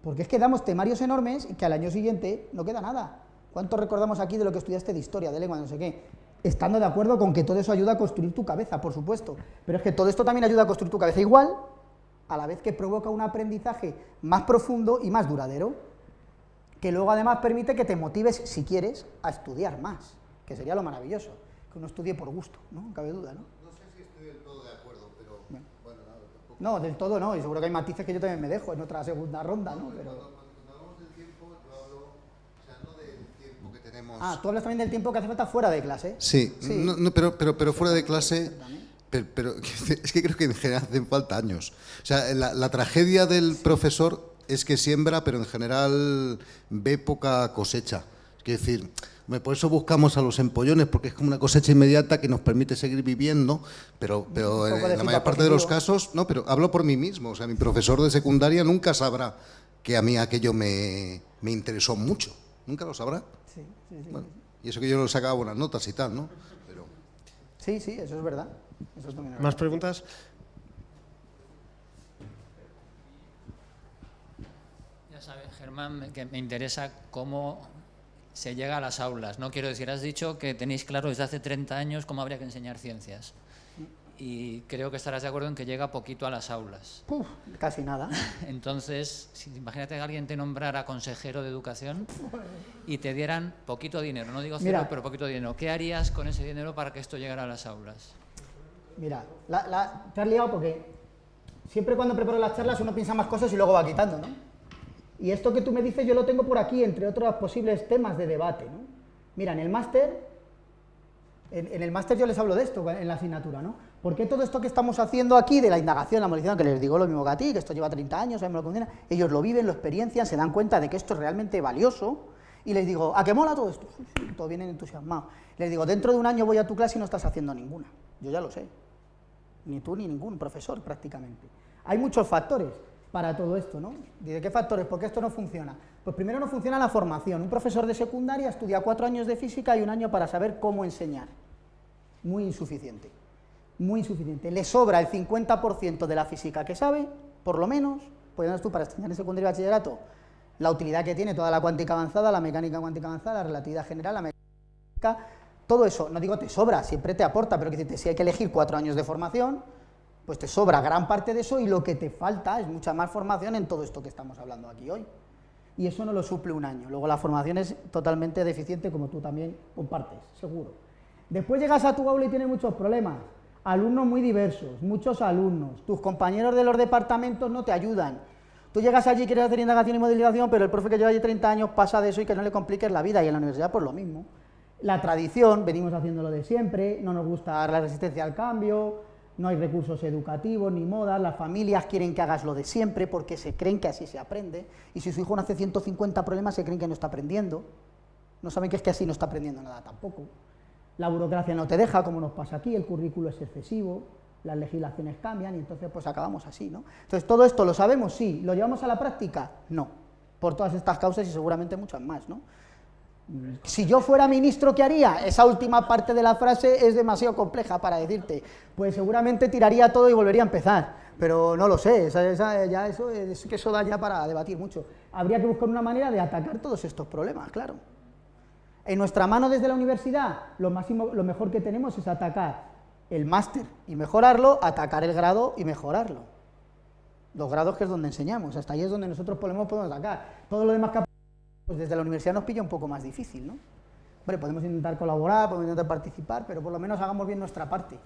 Porque es que damos temarios enormes y que al año siguiente no queda nada. ¿Cuánto recordamos aquí de lo que estudiaste de historia, de lengua, no sé qué? Estando de acuerdo con que todo eso ayuda a construir tu cabeza, por supuesto. Pero es que todo esto también ayuda a construir tu cabeza igual, a la vez que provoca un aprendizaje más profundo y más duradero, que luego además permite que te motives, si quieres, a estudiar más, que sería lo maravilloso, que uno estudie por gusto, ¿no? No cabe duda, ¿no? No sé si estoy del todo de acuerdo, pero bueno, nada, tampoco. No, del todo no, y seguro que hay matices que yo también me dejo en otra segunda ronda, ¿no? Pero... Cuando hablamos del tiempo, yo hablo, o sea, no del tiempo que tenemos... Ah, tú hablas también del tiempo que hace falta fuera de clase. Sí. Pero fuera de clase... Pero es que creo que en general hacen falta años. O sea, la tragedia del profesor es que siembra, pero en general ve poca cosecha. O Quiero decir, por eso buscamos a los empollones, porque es como una cosecha inmediata que nos permite seguir viviendo, pero en la mayor parte de los casos, no, pero hablo por mí mismo. O sea, mi profesor de secundaria nunca sabrá que a mí aquello me interesó mucho. Nunca lo sabrá. Sí. Bueno, y eso que yo le sacaba buenas notas y tal, ¿no? Pero... Sí, eso es verdad. Eso es también verdad. ¿Más preguntas? Ya sabes, Germán, que me interesa cómo se llega a las aulas, ¿no? Quiero decir, has dicho que tenéis claro desde hace 30 años cómo habría que enseñar ciencias. Y creo que estarás de acuerdo en que llega poquito a las aulas. Uf, casi nada. Entonces, imagínate que alguien te nombrara consejero de educación y te dieran poquito dinero, no digo cero, Mira, pero poquito dinero. ¿Qué harías con ese dinero para que esto llegara a las aulas? Mira, te has liado porque siempre cuando preparo las charlas uno piensa más cosas y luego va quitando, ¿no? Y esto que tú me dices yo lo tengo por aquí, entre otros posibles temas de debate, ¿no? Mira, en el máster yo les hablo de esto, en la asignatura, ¿no? ¿Por qué todo esto que estamos haciendo aquí de la indagación, la movilización, que les digo lo mismo que a ti, que esto lleva 30 años, saben lo que funciona, ellos lo viven, lo experiencian, se dan cuenta de que esto es realmente valioso, y les digo, ¿a qué mola todo esto? Sí, todos vienen entusiasmados. Les digo, dentro de un año voy a tu clase y no estás haciendo ninguna. Yo ya lo sé. Ni tú ni ningún profesor, prácticamente. Hay muchos factores para todo esto, ¿no? ¿De qué factores? ¿Por qué esto no funciona? Pues primero no funciona la formación. Un profesor de secundaria estudia 4 años de física y 1 año para saber cómo enseñar. Muy insuficiente. Muy insuficiente. Le sobra el 50% de la física que sabe, por lo menos, pues tú para enseñar en secundaria y bachillerato, la utilidad que tiene toda la cuántica avanzada, la mecánica cuántica avanzada, la relatividad general, la mecánica, todo eso, no digo te sobra, siempre te aporta, pero que si hay que elegir 4 años de formación, pues te sobra gran parte de eso y lo que te falta es mucha más formación en todo esto que estamos hablando aquí hoy. Y eso no lo suple 1 año. Luego la formación es totalmente deficiente, como tú también compartes, seguro. Después llegas a tu aula y tienes muchos problemas. Alumnos muy diversos, muchos alumnos. Tus compañeros de los departamentos no te ayudan. Tú llegas allí y quieres hacer indagación y modelización, pero el profe que lleva allí 30 años pasa de eso y que no le compliques la vida. Y en la universidad pues lo mismo. La tradición, venimos haciéndolo de siempre, no nos gusta la resistencia al cambio, no hay recursos educativos ni modas, las familias quieren que hagas lo de siempre porque se creen que así se aprende, y si su hijo no hace 150 problemas se creen que no está aprendiendo, no saben que es que así no está aprendiendo nada tampoco. La burocracia no te deja, como nos pasa aquí, el currículo es excesivo, las legislaciones cambian y entonces pues acabamos así, ¿no? Entonces, ¿todo esto lo sabemos? Sí. ¿Lo llevamos a la práctica? No. Por todas estas causas y seguramente muchas más, ¿no? Si yo fuera ministro, ¿qué haría? Esa última parte de la frase es demasiado compleja para decirte. Pues seguramente tiraría todo y volvería a empezar, pero no lo sé, eso da ya para debatir mucho. Habría que buscar una manera de atacar todos estos problemas, claro. En nuestra mano desde la universidad, lo mejor que tenemos es atacar el máster y mejorarlo, atacar el grado y mejorarlo. Los grados, que es donde enseñamos, hasta ahí es donde nosotros podemos atacar. Todo lo demás que pues desde la universidad nos pilla un poco más difícil, ¿no? Hombre, podemos intentar colaborar, podemos intentar participar, pero por lo menos hagamos bien nuestra parte.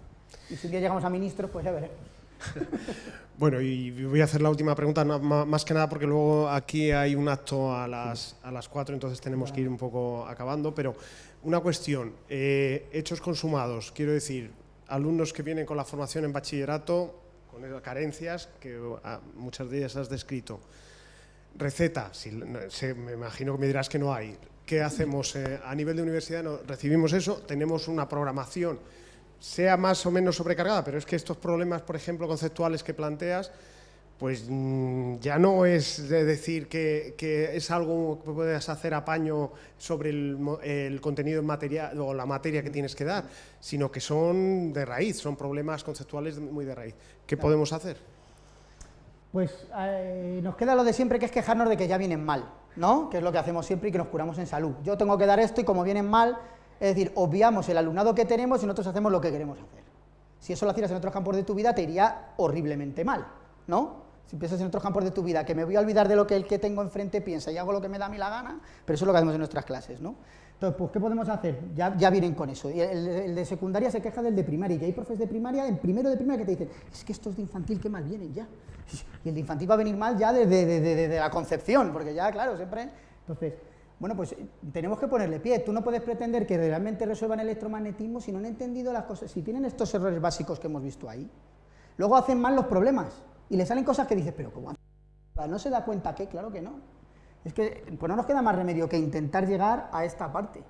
Y si un día llegamos a ministros, pues ya veremos. Bueno, y voy a hacer la última pregunta, más que nada porque luego aquí hay un acto a las 4, entonces tenemos que ir un poco acabando, pero una cuestión, hechos consumados, quiero decir, alumnos que vienen con la formación en bachillerato, con carencias, que muchas de ellas has descrito. Receta, me imagino que me dirás que no hay. ¿Qué hacemos a nivel de universidad? Recibimos eso, tenemos una programación, sea más o menos sobrecargada, pero es que estos problemas, por ejemplo, conceptuales que planteas, pues ya no es de decir que es algo que puedes hacer apaño sobre el contenido en materia o la materia que tienes que dar, sino que son de raíz, son problemas conceptuales muy de raíz. ¿Qué podemos hacer? Pues nos queda lo de siempre, que es quejarnos de que ya vienen mal, ¿no? Que es lo que hacemos siempre y que nos curamos en salud. Yo tengo que dar esto y como vienen mal, es decir, obviamos el alumnado que tenemos y nosotros hacemos lo que queremos hacer. Si eso lo hacías en otros campos de tu vida, te iría horriblemente mal, ¿no? Si piensas en otros campos de tu vida, que me voy a olvidar de lo que el que tengo enfrente piensa y hago lo que me da a mí la gana, pero eso es lo que hacemos en nuestras clases, ¿no? Entonces, pues, ¿qué podemos hacer? Ya vienen con eso. Y el de secundaria se queja del de primaria, y que hay profes de primaria, en primero de primaria, que te dicen, es que estos de infantil, qué mal vienen ya. Y el de infantil va a venir mal ya desde la concepción, porque ya, claro, siempre... Entonces, bueno, pues tenemos que ponerle pie. Tú no puedes pretender que realmente resuelvan el electromagnetismo si no han entendido las cosas, si tienen estos errores básicos que hemos visto ahí. Luego hacen mal los problemas, y le salen cosas que dices, pero ¿cómo? ¿No se da cuenta que? Claro que no. Es que pues no nos queda más remedio que intentar llegar a esta parte.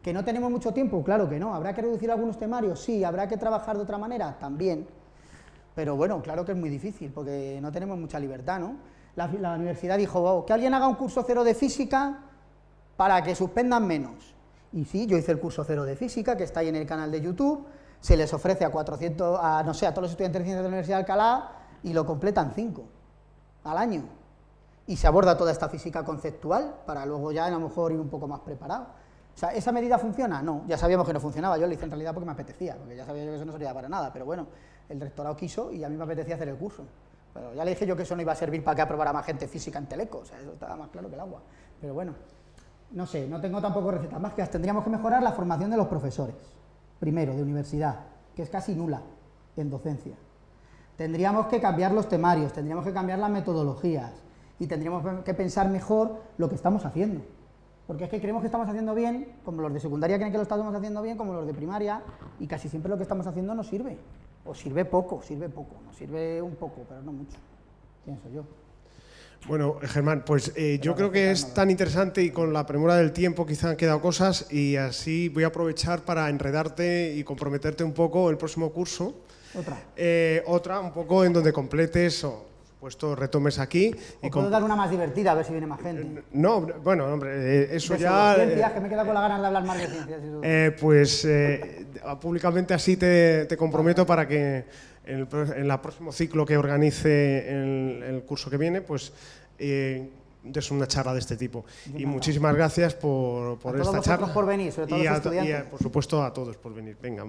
¿Que no tenemos mucho tiempo? Claro que no. ¿Habrá que reducir algunos temarios? Sí. ¿Habrá que trabajar de otra manera? También. Pero bueno, claro que es muy difícil, porque no tenemos mucha libertad, ¿no? La universidad dijo, oh, que alguien haga un curso 0 de física para que suspendan menos. Y sí, yo hice el curso 0 de física, que está ahí en el canal de YouTube, se les ofrece a 400, no sé, a todos los estudiantes de ciencias de la Universidad de Alcalá, y lo completan 5 al año. Y se aborda toda esta física conceptual, para luego ya a lo mejor ir un poco más preparado. O sea, ¿esa medida funciona? No, ya sabíamos que no funcionaba, yo lo hice en realidad porque me apetecía, porque ya sabía yo que eso no servía para nada, pero bueno, el rectorado quiso y a mí me apetecía hacer el curso. Pero ya le dije yo que eso no iba a servir para que aprobara más gente física en Teleco, o sea, eso estaba más claro que el agua. Pero bueno, no sé, no tengo tampoco recetas mágicas, tendríamos que mejorar la formación de los profesores, primero, de universidad, que es casi nula en docencia. Tendríamos que cambiar los temarios, tendríamos que cambiar las metodologías y tendríamos que pensar mejor lo que estamos haciendo. Porque es que creemos que estamos haciendo bien, como los de secundaria creen que lo estamos haciendo bien, como los de primaria, y casi siempre lo que estamos haciendo no sirve. O sirve poco, nos sirve un poco, pero no mucho, pienso yo. Bueno, Germán, pues yo creo que es tan interesante y con la premura del tiempo quizá han quedado cosas y así voy a aprovechar para enredarte y comprometerte un poco el próximo curso. Otra, un poco en donde completes o, por supuesto, retomes aquí. O puedo dar una más divertida, a ver si viene más gente. No, bueno, hombre, eso ya... Ciencias, que me quedo con las ganas de hablar más de ciencias. Pues públicamente así te comprometo para que en el próximo ciclo que organice el curso que viene, pues des una charla de este tipo. Y muchísimas gracias por esta charla. Por venir, sobre todo a los estudiantes. Y por supuesto a todos por venir. Venga.